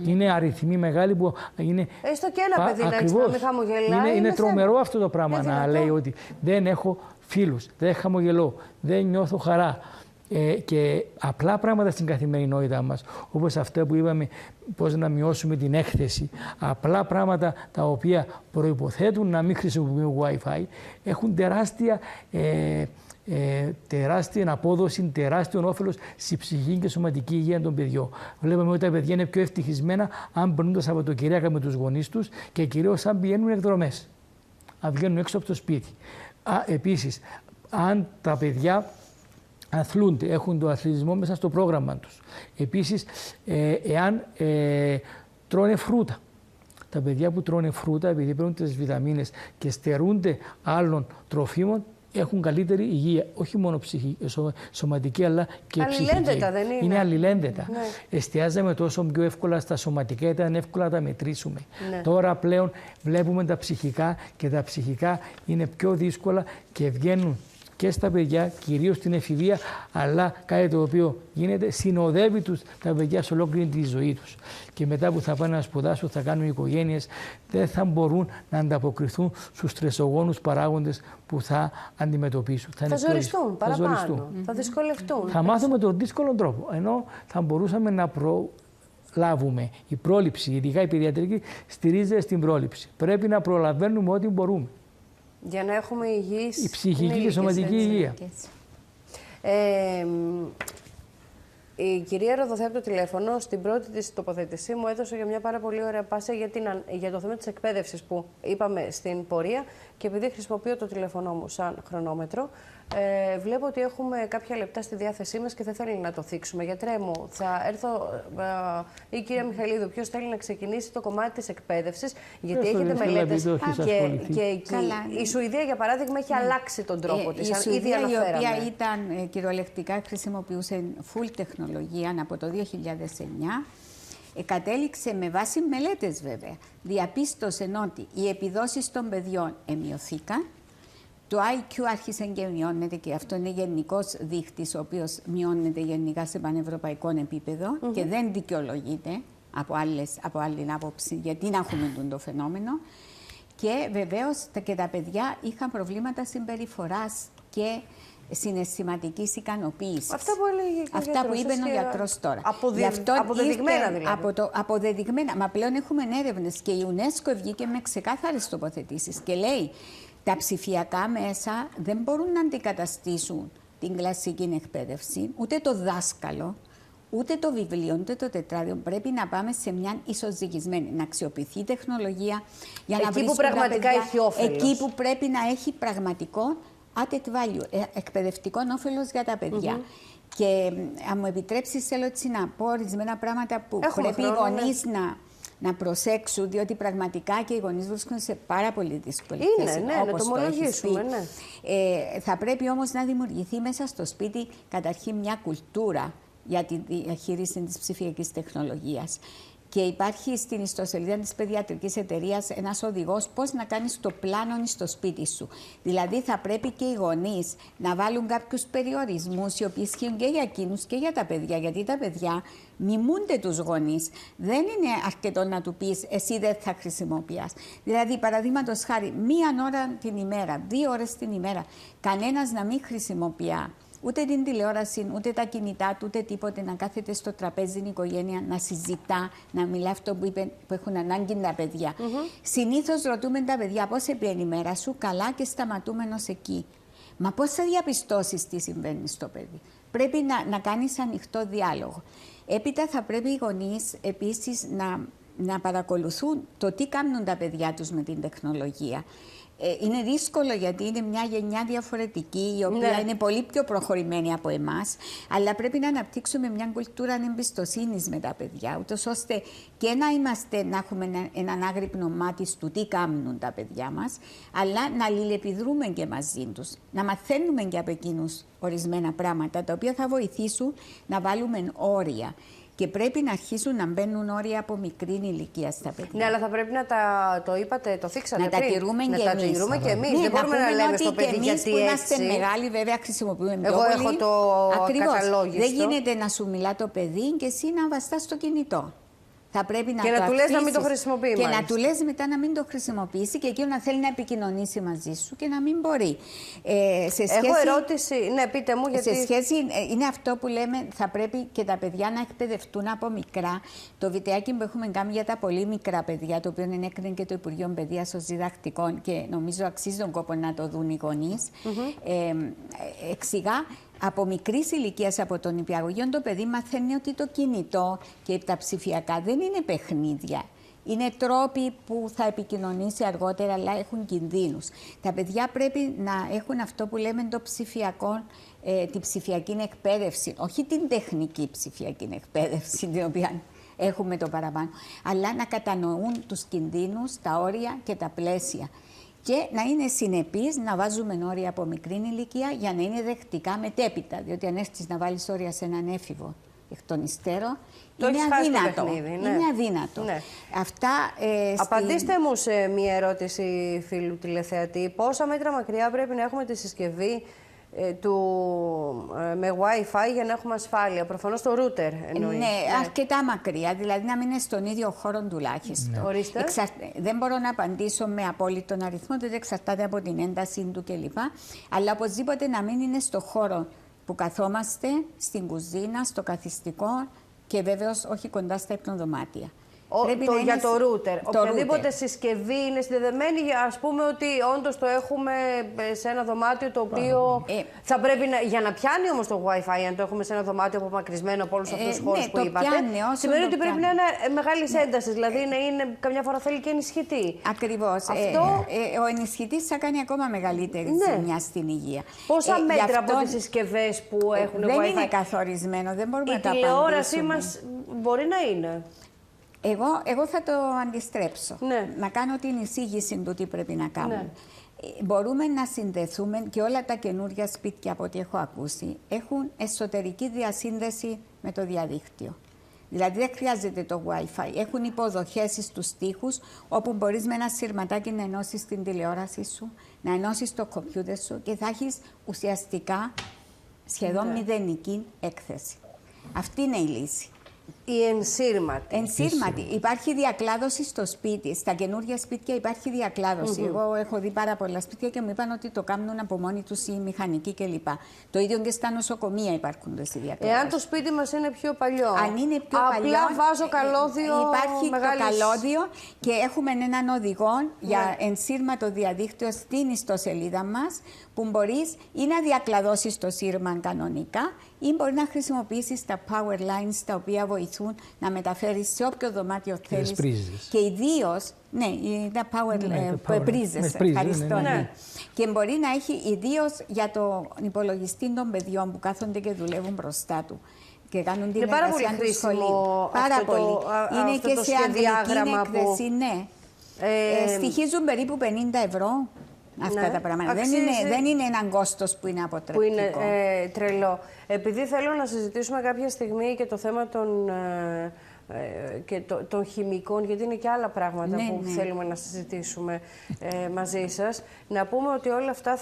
είναι αριθμοί μεγάλοι που είναι. Έστω και ένα παιδί να μην χαμογελάει. Είναι τρομερό αυτό το πράγμα να λέει ότι δεν έχω φίλους, δεν χαμογελώ, δεν νιώθω χαρά. Και απλά πράγματα στην καθημερινότητά μας, όπως αυτά που είπαμε, πώς να μειώσουμε την έκθεση, απλά πράγματα τα οποία προϋποθέτουν να μην χρησιμοποιούμε Wi-Fi, έχουν τεράστια απόδοση, τεράστιο όφελος στη ψυχική και σωματική υγεία των παιδιών. Βλέπουμε ότι τα παιδιά είναι πιο ευτυχισμένα αν περνούν τα Σαββατοκυριακά με τους γονείς τους και κυρίως αν πηγαίνουν εκδρομές, αν βγαίνουν έξω από το σπίτι. Επίσης, αν τα παιδιά αθλούνται, έχουν το αθλητισμό μέσα στο πρόγραμμα τους. Επίσης, εάν τρώνε φρούτα. Τα παιδιά που τρώνε φρούτα, επειδή παίρνουν τις βιταμίνες και στερούνται άλλων τροφίμων, έχουν καλύτερη υγεία, όχι μόνο σωματική αλλά και ψυχική. Αλληλένδετα δεν είναι. Είναι αλληλένδετα. Ναι. Εστιάζαμε τόσο πιο εύκολα στα σωματικά, ήταν εύκολα να τα μετρήσουμε. Ναι. Τώρα πλέον βλέπουμε τα ψυχικά και τα ψυχικά είναι πιο δύσκολα και βγαίνουν και στα παιδιά, κυρίως στην εφηβεία, αλλά κάτι το οποίο γίνεται, συνοδεύει τα παιδιά σε ολόκληρη τη ζωή τους. Και μετά που θα πάνε να σπουδάσουν, θα κάνουν οικογένειες, δεν θα μπορούν να ανταποκριθούν στους στρεσογόνους παράγοντες που θα αντιμετωπίσουν. Θα ζοριστούν παραπάνω, θα δυσκολευτούν. Θα μάθουμε τον δύσκολο τρόπο, ενώ θα μπορούσαμε να προλάβουμε. Η πρόληψη, ειδικά η παιδιατρική, στηρίζεται στην πρόληψη. Πρέπει να προλαβαίνουμε ό,τι μπορούμε. Για να έχουμε υγιείς η ψυχική και σωματική υγεία. Η κυρία Ροδοθέα από το τηλέφωνο, στην πρώτη της τοποθέτησή μου, έδωσε για μια πάρα πολύ ωραία πάσα για το θέμα της εκπαίδευσης που είπαμε στην πορεία, και επειδή χρησιμοποιώ το τηλέφωνο μου σαν χρονόμετρο, βλέπω ότι έχουμε κάποια λεπτά στη διάθεσή μας και δεν θέλει να το θίξουμε. Γιατρέ μου, θα έρθω, η κυρία Μιχαηλίδου, ποιος θέλει να ξεκινήσει το κομμάτι της εκπαίδευσης, γιατί έχετε μελέτες και η Σουηδία, για παράδειγμα, έχει αλλάξει τον τρόπο της. Η Σουηδία, η οποία ήταν κυριολεκτικά, χρησιμοποιούσε full τεχνολογία από το 2009, κατέληξε με βάση μελέτες βέβαια. Διαπίστωσε ότι οι επιδόσεις των παιδιών μειωθήκαν, το IQ άρχισε και μειώνεται, και αυτό είναι γενικός δείκτης ο οποίος μειώνεται γενικά σε πανευρωπαϊκό επίπεδο και δεν δικαιολογείται από άλλη άποψη, γιατί να έχουμε το φαινόμενο. Και βεβαίως και τα παιδιά είχαν προβλήματα συμπεριφοράς και συναισθηματικής ικανοποίησης. Αυτά που έλεγε και ο Αυτά γιατρός, που είπε ο γιατρός τώρα. Αποδεδειγμένα δηλαδή. Αποδεδειγμένα. Μα πλέον έχουμε έρευνες και η UNESCO βγήκε με ξεκάθαρες τοποθετήσεις και λέει τα ψηφιακά μέσα δεν μπορούν να αντικαταστήσουν την κλασική εκπαίδευση, ούτε το δάσκαλο, ούτε το βιβλίο, ούτε το τετράδιο. Πρέπει να πάμε σε μια ισοζυγισμένη, να αξιοποιηθεί η τεχνολογία για να εκεί που πραγματικά έχει όφελος. Εκεί που πρέπει να έχει πραγματικό added value, εκπαιδευτικό όφελος για τα παιδιά. Και αν μου επιτρέψεις, θέλω έτσι να πω ορισμένα πράγματα που πρέπει οι γονείς να προσέξουν, διότι πραγματικά και οι γονείς βρίσκονται σε πάρα πολύ δύσκολη θέση. Ναι, να το ομολογήσουμε. Ναι. Θα πρέπει όμως να δημιουργηθεί μέσα στο σπίτι καταρχήν μια κουλτούρα για τη διαχείριση της ψηφιακής τεχνολογίας. Και υπάρχει στην ιστοσελίδα της Παιδιατρικής Εταιρείας ένας οδηγός πώς να κάνεις το πλάνο στο σπίτι σου. Δηλαδή θα πρέπει και οι γονείς να βάλουν κάποιους περιορισμούς οι οποίοι ισχύουν και για εκείνους και για τα παιδιά. Γιατί τα παιδιά μιμούνται τους γονείς. Δεν είναι αρκετό να του πεις εσύ δεν θα χρησιμοποιάς. Δηλαδή, παραδείγματος χάρη, 1 ώρα την ημέρα, 2 ώρες την ημέρα, κανένας να μην χρησιμοποιεί ούτε την τηλεόραση, ούτε τα κινητά του, ούτε τίποτε, να κάθεται στο τραπέζι η οικογένεια, να συζητά, να μιλά αυτό που έχουν ανάγκη τα παιδιά. Συνήθως ρωτούμε τα παιδιά πώς έπαιρνε η μέρα σου, καλά, και σταματούμε ως εκεί. Μα πώς θα διαπιστώσεις τι συμβαίνει στο παιδί? Πρέπει να κάνεις ανοιχτό διάλογο. Έπειτα θα πρέπει οι γονείς επίσης να παρακολουθούν το τι κάνουν τα παιδιά τους με την τεχνολογία. Είναι δύσκολο γιατί είναι μια γενιά διαφορετική, η οποία είναι πολύ πιο προχωρημένη από εμάς, αλλά πρέπει να αναπτύξουμε μια κουλτούρα εμπιστοσύνης με τα παιδιά, ούτως ώστε και να έχουμε έναν άγρυπνο μάτι του τι κάνουν τα παιδιά μας, αλλά να αλληλεπιδρούμε και μαζί τους, να μαθαίνουμε και από εκείνους ορισμένα πράγματα, τα οποία θα βοηθήσουν να βάλουμε όρια. Και πρέπει να αρχίσουν να μπαίνουν όρια από μικρή ηλικία στα παιδιά. Ναι, αλλά θα πρέπει να το είπατε, το θίξατε να πριν. Τα τηρούμε και εμείς. Ναι, δεν μπορούμε να λέμε στο παιδί γιατί έτσι. Που είμαστε μεγάλοι, βέβαια, χρησιμοποιούμε πιο πολύ. Εγώ έχω το καταλόγιστο. Δεν γίνεται να σου μιλά το παιδί και εσύ να βαστάς το κινητό. Θα πρέπει να και να του λες να μην το χρησιμοποιεί. Και να του λες μετά να μην το χρησιμοποιήσει και εκείνο να θέλει να επικοινωνήσει μαζί σου και να μην μπορεί. Έχω ερώτηση. Ναι, πείτε μου γιατί. Σε σχέση, είναι αυτό που λέμε, θα πρέπει και τα παιδιά να εκπαιδευτούν από μικρά. Το βιντεάκι που έχουμε κάνει για τα πολύ μικρά παιδιά, το οποίο ενέκρινε και το Υπουργείο Παιδείας ως διδακτικό και νομίζω αξίζει τον κόπο να το δουν οι γονείς. Εξηγά. Από μικρή ηλικία, από τον νηπιαγωγείο, το παιδί μαθαίνει ότι το κινητό και τα ψηφιακά δεν είναι παιχνίδια. Είναι τρόποι που θα επικοινωνήσει αργότερα, αλλά έχουν κινδύνους. Τα παιδιά πρέπει να έχουν αυτό που λέμε το ψηφιακό, την ψηφιακή εκπαίδευση, όχι την τεχνική ψηφιακή εκπαίδευση, την οποία έχουμε το παραπάνω, αλλά να κατανοούν τους κινδύνους, τα όρια και τα πλαίσια. Και να είναι συνεπείς, να βάζουμε όρια από μικρή ηλικία για να είναι δεκτικά μετέπειτα. Διότι αν έρθεις να βάλεις όρια σε έναν έφηβο εκ των υστέρων, είναι αδύνατο. Είναι αδύνατο. Ναι. Αυτά, απαντήστε μου σε μία ερώτηση φίλου τηλεθεατή. Πόσα μέτρα μακριά πρέπει να έχουμε τη συσκευή με Wi-Fi για να έχουμε ασφάλεια? Προφανώς το router εννοεί. Ναι, αρκετά μακριά, δηλαδή να μην είναι στον ίδιο χώρο τουλάχιστον. Ναι. Δεν μπορώ να απαντήσω με απόλυτον αριθμό, διότι εξαρτάται από την ένταση του κλπ. Αλλά οπωσδήποτε να μην είναι στο χώρο που καθόμαστε, στην κουζίνα, στο καθιστικό και βέβαιως όχι κοντά στα υπνοδωμάτια. Για το router. Οποιαδήποτε συσκευή είναι συνδεδεμένη, ας πούμε ότι όντως το έχουμε σε ένα δωμάτιο το οποίο θα πρέπει για να πιάνει όμως το Wi-Fi, αν το έχουμε σε ένα δωμάτιο απομακρυσμένο από όλους αυτούς τους χώρους που είπατε, σημαίνει ότι πρέπει να είναι μεγάλης έντασης, δηλαδή να είναι, καμιά φορά θέλει και ενισχυτή. Ακριβώς. Ο ενισχυτής θα κάνει ακόμα μεγαλύτερη ζημιά στην υγεία. Πόσα μέτρα από τις συσκευές που έχουν Wi-Fi? Δεν είναι καθορισμένο, δεν μπορούμε να τα απαντήσουμε. Η τηλεόρασή μας μπορεί να είναι. Εγώ θα το αντιστρέψω. Ναι. Να κάνω την εισήγηση του τι πρέπει να κάνουμε. Ναι. Μπορούμε να συνδεθούμε και όλα τα καινούργια σπίτια από ό,τι έχω ακούσει έχουν εσωτερική διασύνδεση με το διαδίκτυο. Δηλαδή δεν χρειάζεται το Wi-Fi. Έχουν υποδοχές στους τοίχους όπου μπορείς με ένα σειρματάκι να ενώσεις την τηλεόραση σου, να ενώσεις το κομπιούτερ σου και θα έχεις ουσιαστικά σχεδόν μηδενική έκθεση. Αυτή είναι η λύση. Η ενσύρματη. Ενσύρματη. Υπάρχει διακλάδωση στο σπίτι. Στα καινούργια σπίτια υπάρχει διακλάδωση. Εγώ έχω δει πάρα πολλά σπίτια και μου είπαν ότι το κάνουν από μόνοι τους οι μηχανικοί κλπ. Το ίδιο και στα νοσοκομεία υπάρχουν οι διακλάδωση. Εάν το σπίτι μας είναι πιο παλιό. Αν είναι πιο παλιό. Απλά βάζω καλώδιο. Υπάρχει μεγάλης... το καλώδιο και έχουμε έναν οδηγό για ενσύρματο διαδίκτυο στην ιστοσελίδα μας που μπορείς ή να διακλαδώσεις το σύρμα κανονικά ή μπορεί να χρησιμοποιήσεις τα power lines τα οποία βοηθούν να μεταφέρεις σε όποιο δωμάτιο θέλεις. Και ιδίως, ναι, τα power πρίζες, ευχαριστώ. Ναι. Και μπορεί να έχει ιδίως για τον υπολογιστή των παιδιών που κάθονται και δουλεύουν μπροστά του και κάνουν την εργασία του σχολείου. Πάρα πολύ. Είναι και σε αγγλική έκθεση, ναι. Στοιχίζουν περίπου 50 ευρώ. Αυτά τα πράγματα. Δεν είναι έναν κόστος που είναι αποτρεπτικό. Που είναι τρελό. Επειδή θέλω να συζητήσουμε κάποια στιγμή και το θέμα των χημικών, γιατί είναι και άλλα πράγματα που θέλουμε να συζητήσουμε μαζί σας. Να πούμε ότι όλα αυτά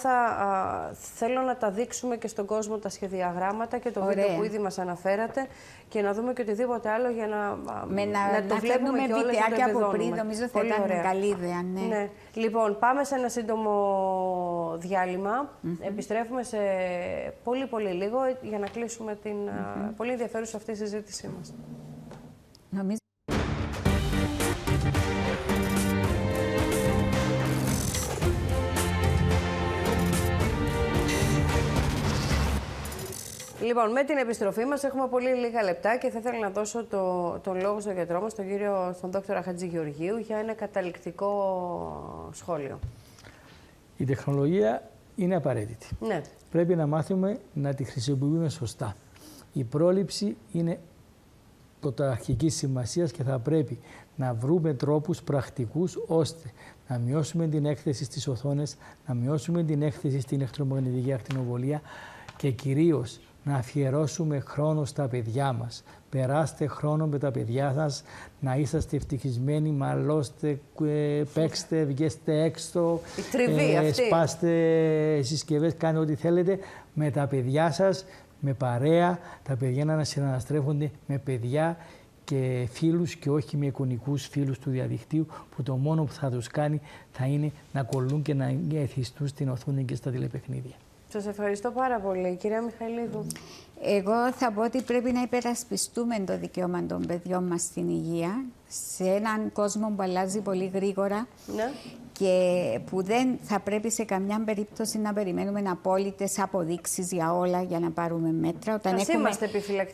θέλω να τα δείξουμε και στον κόσμο τα σχεδιαγράμματα και το βίντεο που ήδη μας αναφέρατε και να δούμε και οτιδήποτε άλλο για να το βλέπουμε και όλες βιντεάκια από πριν, νομίζω θα ήταν καλή ιδέα. Ναι. Λοιπόν, πάμε σε ένα σύντομο διάλειμμα. Επιστρέφουμε σε πολύ λίγο για να κλείσουμε την πολύ ενδιαφέρουσα αυτή συζήτησή μας. Νομίζω... Λοιπόν, με την επιστροφή μας έχουμε πολύ λίγα λεπτά και θα ήθελα να δώσω τον λόγο στον γιατρό μας, τον δόκτωρα Χατζηγεωργίου, για ένα καταληκτικό σχόλιο. Η τεχνολογία είναι απαραίτητη. Ναι. Πρέπει να μάθουμε να τη χρησιμοποιούμε σωστά. Η πρόληψη είναι πρωταρχικής σημασίας και θα πρέπει να βρούμε τρόπους πρακτικούς ώστε να μειώσουμε την έκθεση στις οθόνες, να μειώσουμε την έκθεση στην ηλεκτρομαγνητική ακτινοβολία και κυρίως να αφιερώσουμε χρόνο στα παιδιά μας. Περάστε χρόνο με τα παιδιά σας, να είσαστε ευτυχισμένοι, μαλώστε, παίξτε, βγέστε έξω, σπάστε συσκευές, κάντε ό,τι θέλετε με τα παιδιά σας, με παρέα, τα παιδιά να συναναστρέφονται με παιδιά και φίλους και όχι με εικονικούς φίλους του διαδικτύου που το μόνο που θα τους κάνει θα είναι να κολλούν και να εθιστούν στην οθόνη και στα τηλεπαιχνίδια. Σας ευχαριστώ πάρα πολύ, κυρία Μιχαηλίδου. Εγώ θα πω ότι πρέπει να υπερασπιστούμε το δικαίωμα των παιδιών μας στην υγεία σε έναν κόσμο που αλλάζει πολύ γρήγορα και που δεν θα πρέπει σε καμιά περίπτωση να περιμένουμε απόλυτες αποδείξεις για όλα για να πάρουμε μέτρα. Όταν έχουμε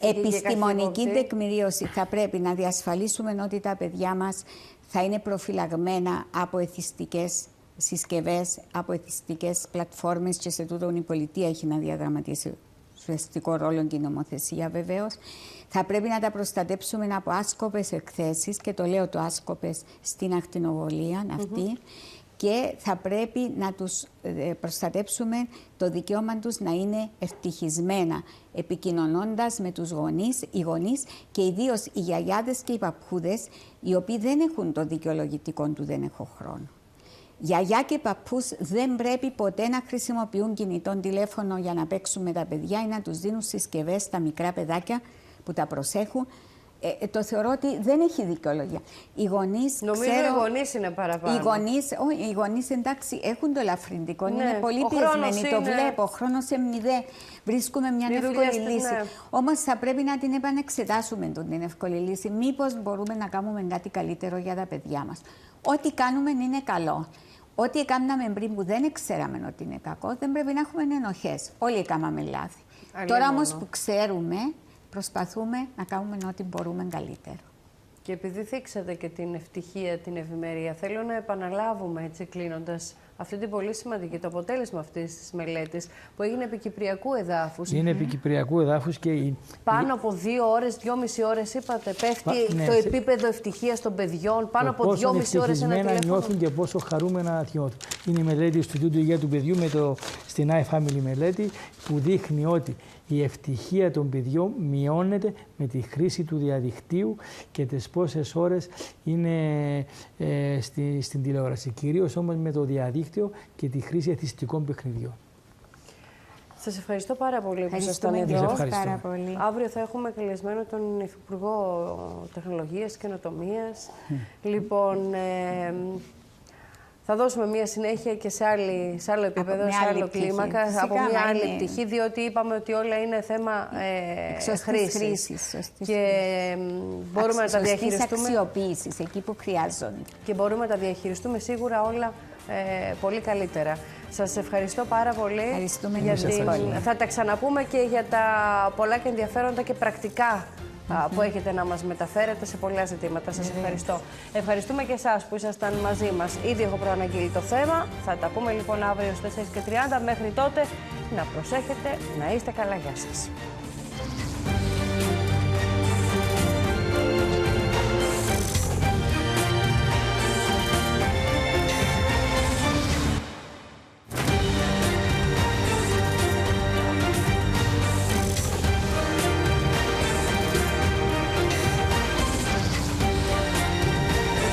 επιστημονική τεκμηρίωση θα πρέπει να διασφαλίσουμε ότι τα παιδιά μας θα είναι προφυλαγμένα από εθιστικές συσκευές, από εθιστικές πλατφόρμες και σε τούτο η πολιτεία έχει να διαδραματίσει ουσιαστικό ρόλο και η νομοθεσία βεβαίως. Θα πρέπει να τα προστατέψουμε από άσκοπες εκθέσεις και το λέω το άσκοπες στην ακτινοβολία αυτή και θα πρέπει να τους προστατέψουμε το δικαίωμα τους να είναι ευτυχισμένα επικοινωνώντας με τους οι γονείς και ιδίως οι γιαγιάδες και οι παππούδες οι οποίοι δεν έχουν το δικαιολογητικό του «δεν έχω χρόνο». Γιαγιά και παππούς δεν πρέπει ποτέ να χρησιμοποιούν κινητό τηλέφωνο για να παίξουν με τα παιδιά ή να τους δίνουν συσκευές στα μικρά παιδάκια που τα προσέχουν. Το θεωρώ ότι δεν έχει δικαιολογία. Οι γονείς, νομίζω οι γονείς είναι παραπάνω. Οι γονείς εντάξει έχουν το ελαφρυντικό, είναι πολύ πιεσμένοι, το βλέπω, χρόνος σε μηδέ, βρίσκουμε μια εύκολη λύση. Όμως θα πρέπει να την επανεξετάσουμε την εύκολη λύση. Μήπως μπορούμε να κάνουμε κάτι καλύτερο για τα παιδιά μας. Ό,τι κάνουμε είναι καλό. Ό,τι έκαναμε πριν που δεν ξέραμε ότι είναι κακό, δεν πρέπει να έχουμε ενοχές. Όλοι έκαναμε λάθη. Τώρα όμως που ξέρουμε, προσπαθούμε να κάνουμε ό,τι μπορούμε καλύτερο. Και επειδή θίξατε και την ευτυχία, την ευημερία, θέλω να επαναλάβουμε έτσι κλείνοντας αυτή την πολύ σημαντική, το αποτέλεσμα αυτής της μελέτης που έγινε επί κυπριακού εδάφους. Είναι επί κυπριακού εδάφους και... Πάνω από 2 ώρες, 2,5 ώρες είπατε, πέφτει το επίπεδο ευτυχίας των παιδιών, πάνω από 2,5 ώρες ένα τηλέφωνο. Νιώθουν και πόσο χαρούμενα νιώθουν. Είναι η μελέτη του Ινστιτούτου Υγεία του Παιδιού στην iFamily μελέτη που δείχνει ότι η ευτυχία των παιδιών μειώνεται με τη χρήση του διαδικτύου και τις πόσες ώρες είναι στην τηλεόραση. Κυρίως όμως με το διαδίκτυο και τη χρήση εθιστικών παιχνιδιών. Σας ευχαριστώ πάρα πολύ που ήσασταν Ευχαριστούμε εδώ. και πάρα πολύ. Αύριο θα έχουμε καλεσμένο τον Υφυπουργό Τεχνολογίας και Καινοτομίας. Λοιπόν, θα δώσουμε μια συνέχεια και σε άλλο επίπεδο, σε άλλο κλίμακα, από μια άλλη πτυχή, διότι είπαμε ότι όλα είναι θέμα χρήσης. Και μπορούμε να τα διαχειριστούμε. Αξιοποίησης, εκεί που χρειάζονται. Και μπορούμε να τα διαχειριστούμε σίγουρα όλα πολύ καλύτερα. Σας ευχαριστώ πάρα πολύ. Ευχαριστούμε Θα τα ξαναπούμε και για τα πολλά και ενδιαφέροντα και πρακτικά που έχετε να μας μεταφέρετε σε πολλά ζητήματα. Σας ευχαριστώ. Ευχαριστούμε και εσάς που ήσασταν μαζί μας. Ήδη έχω προαναγγείλει το θέμα. Θα τα πούμε λοιπόν αύριο στις 4:30. Μέχρι τότε να προσέχετε, να είστε καλά. Γεια σας.